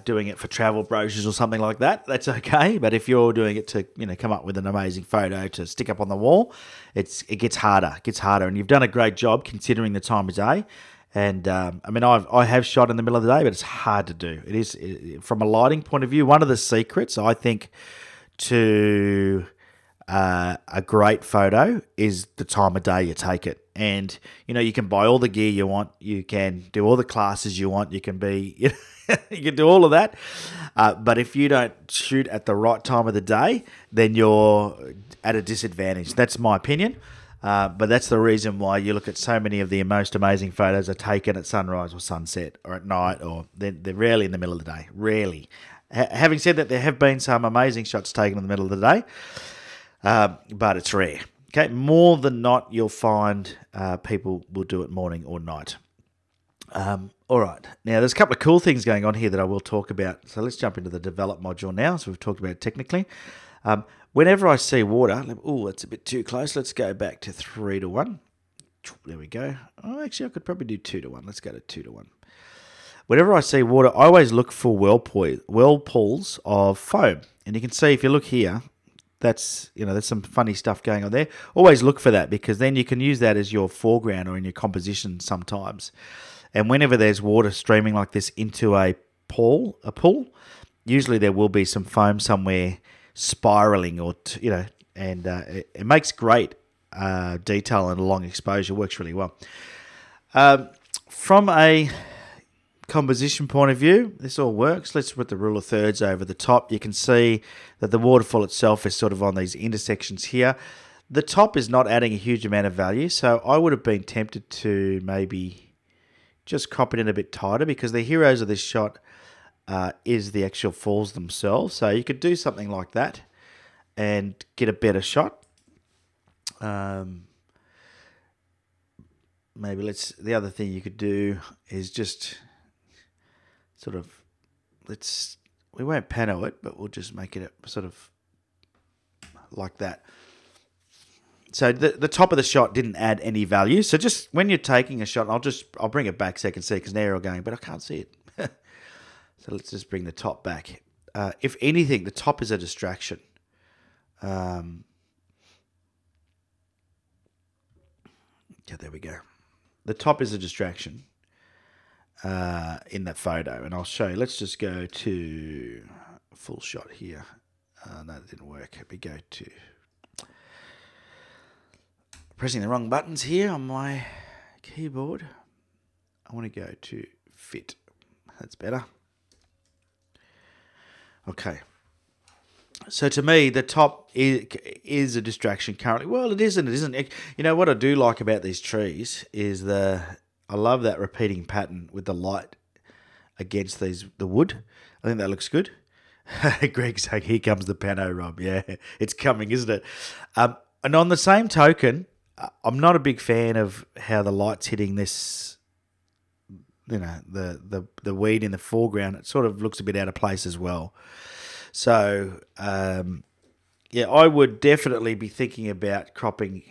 doing it for travel brochures or something like that, that's okay. But if you're doing it to, come up with an amazing photo to stick up on the wall, it gets harder. It gets harder, and you've done a great job considering the time of day. And I have shot in the middle of the day, but it's hard to do. It is, from a lighting point of view, one of the secrets I think to a great photo is the time of day you take it. And you can buy all the gear you want, you can do all the classes you want, you can be you can do all of that, but if you don't shoot at the right time of the day, then you're at a disadvantage. That's my opinion. But that's the reason why you look at so many of the most amazing photos are taken at sunrise or sunset or at night, or they're rarely in the middle of the day. Rarely. Having said that, there have been some amazing shots taken in the middle of the day, but it's rare. Okay, more than not, you'll find people will do it morning or night. All right, now there's a couple of cool things going on here that I will talk about. So let's jump into the develop module now. So we've talked about it technically. Whenever I see water, oh, that's a bit too close. Let's go back to 3:1. There we go. Oh, actually, I could probably do 2:1. Let's go to 2:1. Whenever I see water, I always look for whirlpools of foam. And you can see if you look here, that's there's some funny stuff going on there. Always look for that, because then you can use that as your foreground or in your composition sometimes. And whenever there's water streaming like this into a pool, usually there will be some foam somewhere spiraling, or and it makes great detail, and a long exposure works really well. From a composition point of view, this all works. Let's put the rule of thirds over the top. You can see that the waterfall itself is sort of on these intersections here. The top is not adding a huge amount of value, so I would have been tempted to maybe just crop it in a bit tighter, because the heroes of this shot is the actual falls themselves. So you could do something like that and get a better shot. Maybe the other thing you could do is just sort of, we won't pano it, but we'll just make it sort of like that. So the top of the shot didn't add any value. So just when you're taking a shot, I'll bring it back so you can see, because now you're all going, but I can't see it. So let's just bring the top back. If anything, the top is a distraction. Yeah, there we go. The top is a distraction in that photo, and I'll show you. Let's just go to full shot here. No, that didn't work. We go to... Pressing the wrong buttons here on my keyboard. I want to go to fit. That's better. Okay. So to me, the top is a distraction currently. Well, it isn't. It isn't. What I do like about these trees is I love that repeating pattern with the light against the wood. I think that looks good. Greg's saying, here comes the pano, Rob. Yeah, it's coming, isn't it? And on the same token, I'm not a big fan of how the light's hitting this, the weed in the foreground. It sort of looks a bit out of place as well. So, yeah, I would definitely be thinking about cropping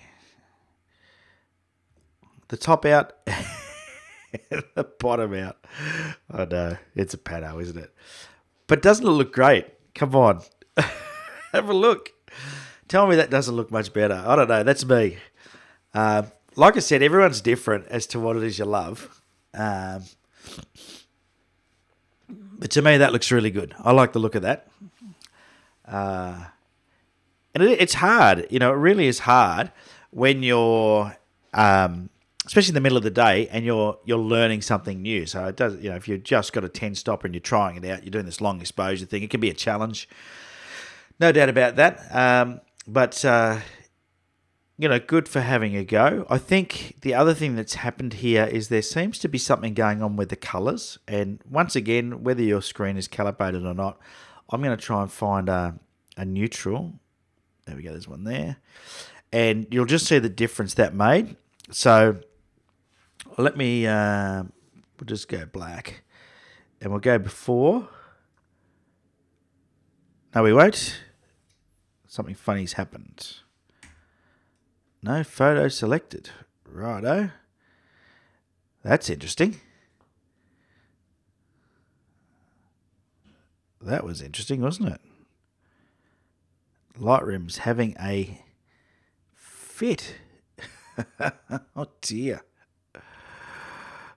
the top out and the bottom out. I know, it's a pano, isn't it? But doesn't it look great? Come on, have a look. Tell me that doesn't look much better. I don't know, that's me. Like I said, everyone's different as to what it is you love. But to me, that looks really good. I like the look of that. And it's hard. It really is hard when you're, especially in the middle of the day, and you're learning something new. So it does. If you've just got a 10 stopper and you're trying it out, you're doing this long exposure thing, it can be a challenge. No doubt about that. But good for having a go. I think the other thing that's happened here is there seems to be something going on with the colours. And once again, whether your screen is calibrated or not, I'm going to try and find a neutral. There we go, there's one there. And you'll just see the difference that made. So let me We'll just go black. And we'll go before. No, we won't. Something funny's happened. No photo selected. Righto. That's interesting. That was interesting, wasn't it? Lightroom's having a fit. Oh dear.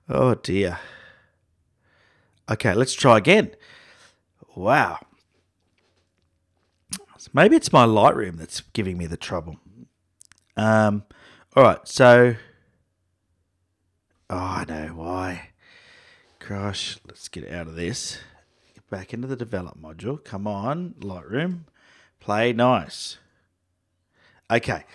Oh dear. Okay, let's try again. Wow. Maybe it's my Lightroom that's giving me the trouble. All right, so... Oh, I know why. Gosh, let's get out of this. Get back into the develop module. Come on, Lightroom. Play nice. Okay,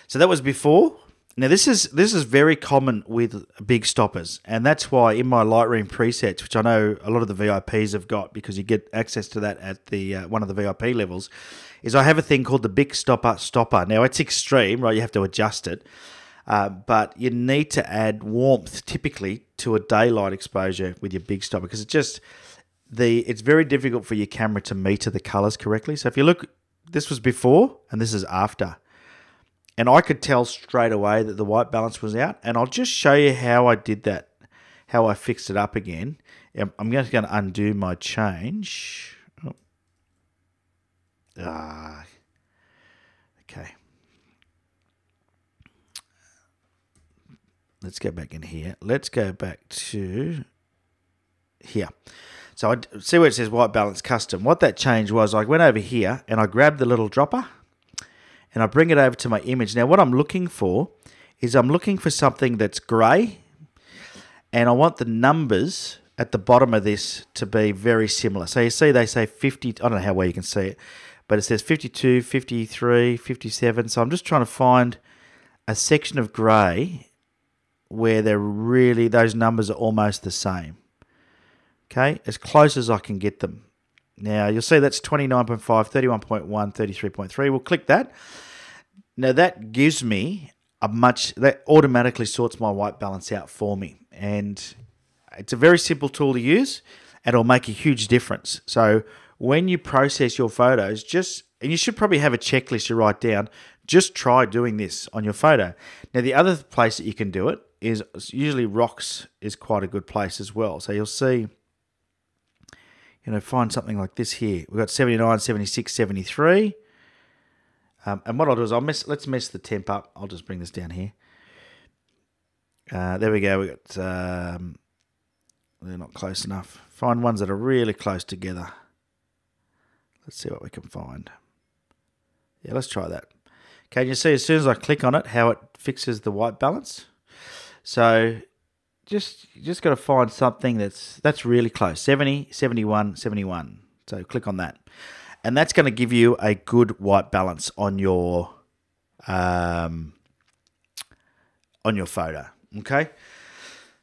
so that was before. Now, this is very common with big stoppers, and that's why in my Lightroom presets, which I know a lot of the VIPs have got because you get access to that at the one of the VIP levels, is I have a thing called the big stopper. Now, it's extreme, right? You have to adjust it, but you need to add warmth typically to a daylight exposure with your big stopper because it's very difficult for your camera to meter the colors correctly. So if you look, this was before and this is after. And I could tell straight away that the white balance was out. And I'll just show you how I did that, how I fixed it up again. I'm just going to undo my change. Okay. Let's go back in here. Let's go back to here. So I see where it says white balance custom. What that change was, I went over here and I grabbed the little dropper and I bring it over to my image. Now what I'm looking for is I'm looking for something that's grey, and I want the numbers at the bottom of this to be very similar. So you see they say 50, I don't know how well you can see it, but it says 52, 53, 57. So I'm just trying to find a section of grey where those numbers are almost the same. Okay, as close as I can get them. Now, you'll see that's 29.5, 31.1, 33.3. We'll click that. Now, that gives me that automatically sorts my white balance out for me. And it's a very simple tool to use, and it'll make a huge difference. So, when you process your photos, and you should probably have a checklist you write down, just try doing this on your photo. Now, the other place that you can do it is usually rocks is quite a good place as well. So, you'll see... find something like this here. We've got 79, 76, 73. And what I'll do is let's mess the temp up. I'll just bring this down here. There we go. We got they're not close enough. Find ones that are really close together. Let's see what we can find. Yeah, let's try that. Okay, you see as soon as I click on it how it fixes the white balance. So you just got to find something that's really close. 70, 71, 71. So click on that. And that's going to give you a good white balance on your photo. Okay?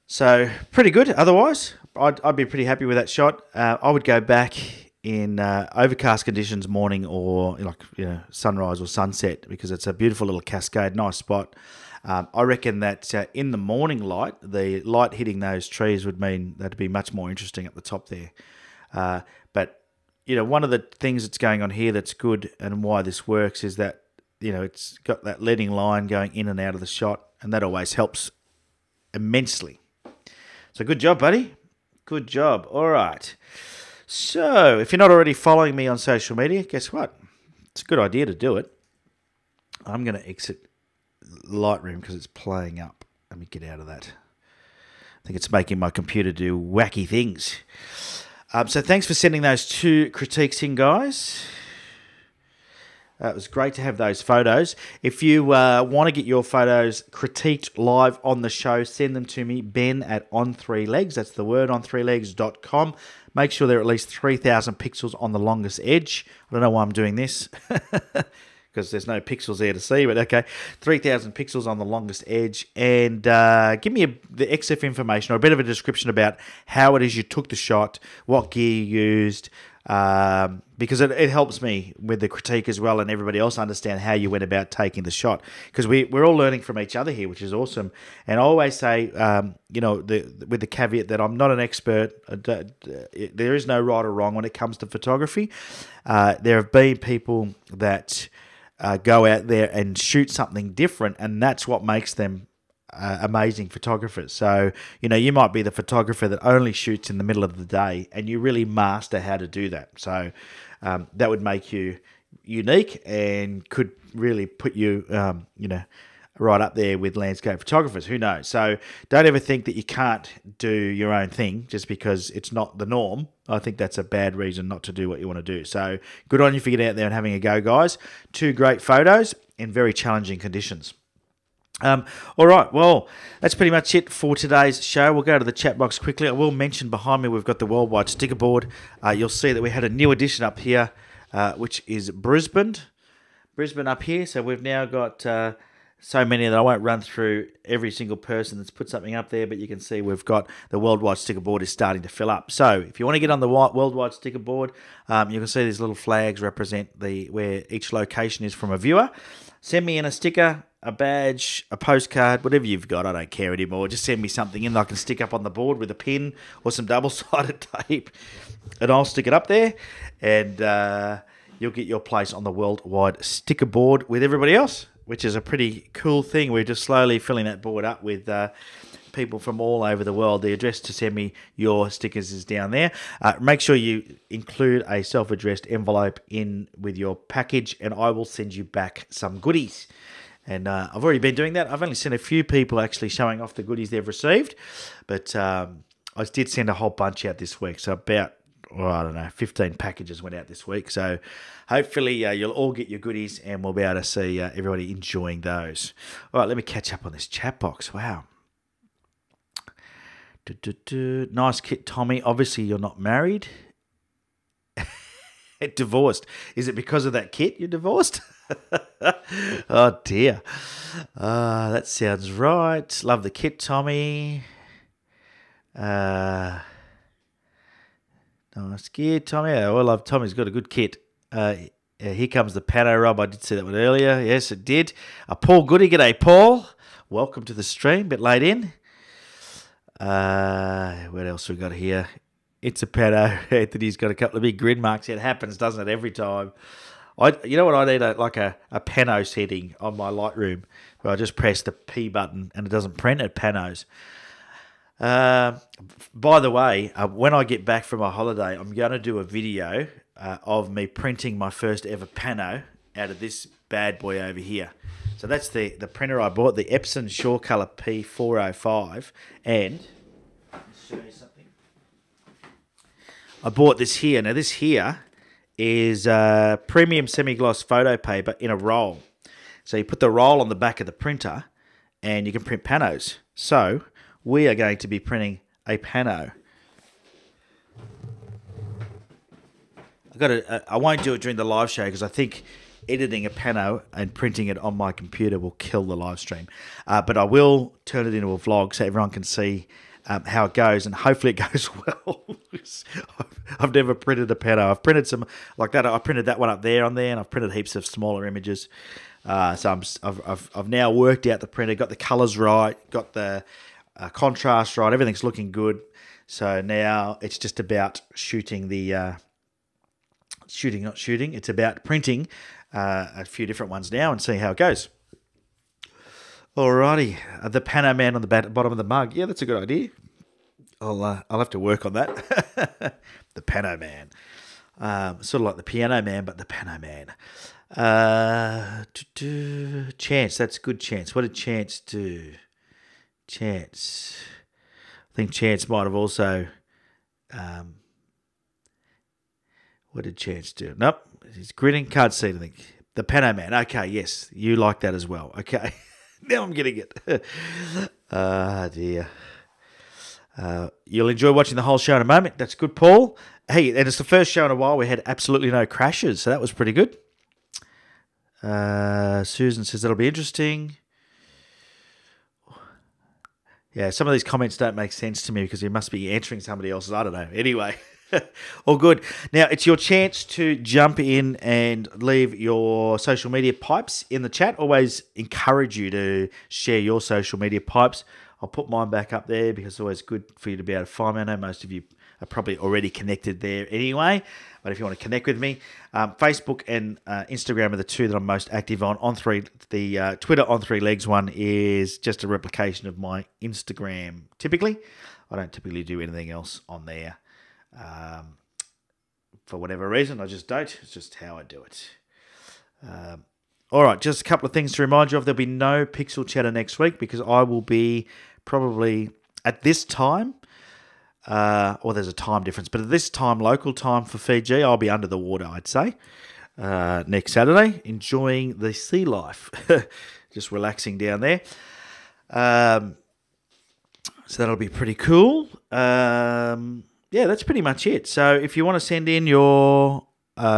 So pretty good. Otherwise, I'd be pretty happy with that shot. I would go back in overcast conditions, morning or sunrise or sunset, because it's a beautiful little cascade, nice spot. I reckon that in the morning light, the light hitting those trees would mean that'd be much more interesting at the top there. But one of the things that's going on here that's good and why this works is that it's got that leading line going in and out of the shot, and that always helps immensely. So good job, buddy. Good job. All right. So if you're not already following me on social media, guess what? It's a good idea to do it. I'm going to exit Lightroom because it's playing up. Let me get out of that. I think it's making my computer do wacky things. So thanks for sending those 2 critiques in, guys. It was great to have those photos. If you want to get your photos critiqued live on the show, send them to me, ben@on3legs. That's the word, on3legs.com. Make sure they're at least 3,000 pixels on the longest edge. I don't know why I'm doing this, because there's no pixels there to see, but okay. 3,000 pixels on the longest edge. And give me the XF information or a bit of a description about how it is you took the shot, what gear you used, because it helps me with the critique as well, and everybody else understand how you went about taking the shot, because we're all learning from each other here, which is awesome. And I always say, with the caveat that I'm not an expert. There is no right or wrong when it comes to photography. There have been people that go out there and shoot something different, and that's what makes them amazing photographers. So, you might be the photographer that only shoots in the middle of the day, and you really master how to do that. So that would make you unique and could really put you, right up there with landscape photographers. Who knows? So don't ever think that you can't do your own thing just because it's not the norm. I think that's a bad reason not to do what you want to do. So good on you for getting out there and having a go, guys. 2 great photos in very challenging conditions. All right, well, that's pretty much it for today's show. We'll go to the chat box quickly. I will mention behind me we've got the worldwide sticker board. You'll see that we had a new addition up here, which is Brisbane up here. So we've now got so many that I won't run through every single person that's put something up there, but you can see we've got the worldwide sticker board is starting to fill up. So if you want to get on the worldwide sticker board, you can see these little flags represent where each location is from a viewer. Send me in a sticker, a badge, a postcard, whatever you've got. I don't care anymore. Just send me something in that I can stick up on the board with a pin or some double-sided tape, and I'll stick it up there, and you'll get your place on the worldwide sticker board with everybody else, which is a pretty cool thing. We're just slowly filling that board up with people from all over the world. The address to send me your stickers is down there. Make sure you include a self-addressed envelope in with your package, and I will send you back some goodies. And I've already been doing that. I've only sent a few people actually showing off the goodies they've received, but I did send a whole bunch out this week. So about, 15 packages went out this week. So hopefully you'll all get your goodies, and we'll be able to see everybody enjoying those. All right, let me catch up on this chat box. Wow. Nice kit, Tommy. Obviously, you're not married. Divorced. Is it because of that kit you're divorced? Oh, dear. That sounds right. Love the kit, Tommy. Nice kit, Tommy. I love Tommy's got a good kit. Here comes the pano rub. I did see that one earlier. Yes, it did. Paul Goody. G'day, Paul. Welcome to the stream. Bit late in. What else we got here? It's a pano. Anthony's got a couple of big grid marks. It happens, doesn't it, every time? You know what? I need a pano setting on my Lightroom where I just press the P button and it doesn't print, it panos. By the way, when I get back from my holiday, I'm going to do a video of me printing my first ever pano out of this bad boy over here. So that's the printer I bought, the Epson Surecolor P405, and let me show you something. I bought this here. Now this here is premium semi-gloss photo paper in a roll. So you put the roll on the back of the printer and you can print panos. So we are going to be printing a pano. I won't do it during the live show because I think editing a pano and printing it on my computer will kill the live stream. But I will turn it into a vlog so everyone can see how it goes, and hopefully it goes well. I've never printed a pano. I've printed some like that. I printed that one up there on there, and I've printed heaps of smaller images. So I've now worked out the printer, got the colours right, got the contrast right. Everything's looking good. So now it's just about shooting the not shooting. It's about printing a few different ones now and seeing how it goes. Alrighty, the Pano Man on the bottom of the mug. Yeah, that's a good idea. I'll have to work on that. The Pano Man, sort of like the Piano Man, but the Pano Man. Chance, that's good. Chance. What did Chance do? Chance. I think Chance might have also. What did Chance do? Nope, he's grinning. Can't see anything. The Pano Man. Okay, yes, you like that as well. Okay. Now I'm getting it. Dear. You'll enjoy watching the whole show in a moment. That's good, Paul. Hey, and it's the first show in a while we had absolutely no crashes, so that was pretty good. Susan says that'll be interesting. Yeah, some of these comments don't make sense to me because he must be answering somebody else's. I don't know. Anyway, All good. Now, it's your chance to jump in and leave your social media pipes in the chat. Always encourage you to share your social media pipes. I'll put mine back up there because it's always good for you to be able to find me. I know most of you are probably already connected there anyway, but if you want to connect with me, Facebook and Instagram are the two that I'm most active on. The Twitter on three legs one is just a replication of my Instagram typically. I don't typically do anything else on there. For whatever reason, I just don't. It's just how I do it. All right, just a couple of things to remind you of. There'll be no Pixel Chatter next week because I will be probably at this time, or there's a time difference, but at this time, local time for Fiji, I'll be under the water, I'd say, next Saturday, enjoying the sea life, just relaxing down there. So that'll be pretty cool. Yeah, that's pretty much it. So if you want to send in your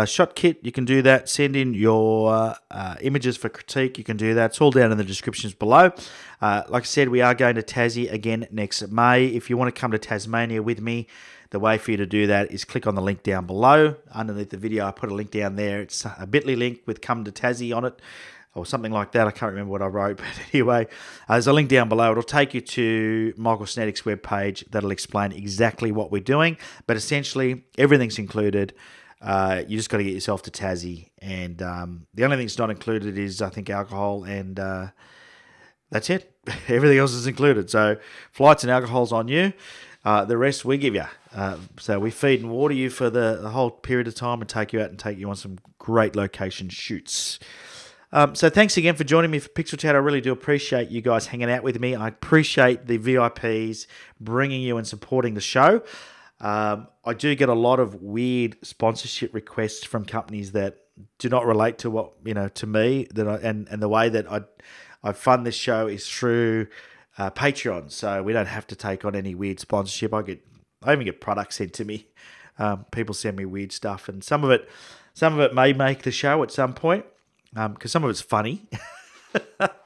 shot kit, you can do that. Send in your images for critique, you can do that. It's all down in the descriptions below. Like I said, we are going to Tassie again next May. If you want to come to Tasmania with me, the way for you to do that is click on the link down below. Underneath the video, I put a link down there. It's a bit.ly link with Come to Tassie on it, or something like that. I can't remember what I wrote, but anyway, there's a link down below. It'll take you to Michael Snedek's webpage. That'll explain exactly what we're doing, but essentially everything's included. You just got to get yourself to Tassie, and the only thing that's not included is, I think, alcohol, and that's it. Everything else is included. So flights and alcohol's on you. The rest we give you. So we feed and water you for the whole period of time and take you out and take you on some great location shoots. So thanks again for joining me for Pixel Chat. I really do appreciate you guys hanging out with me. I appreciate the VIPs bringing you and supporting the show. I do get a lot of weird sponsorship requests from companies that do not relate to what, to me, and the way that I fund this show is through Patreon. So we don't have to take on any weird sponsorship. I even get products sent to me. People send me weird stuff, and some of it may make the show at some point. Because some of it's funny,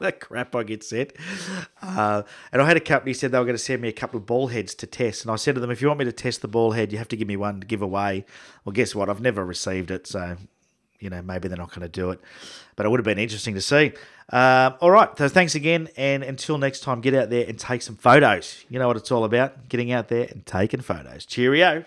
that crap I get sent. And I had a company said they were going to send me a couple of ball heads to test. And I said to them, if you want me to test the ball head, you have to give me one to give away. Well, guess what? I've never received it. So, maybe they're not going to do it. But it would have been interesting to see. All right. So thanks again. And until next time, get out there and take some photos. You know what it's all about. Getting out there and taking photos. Cheerio.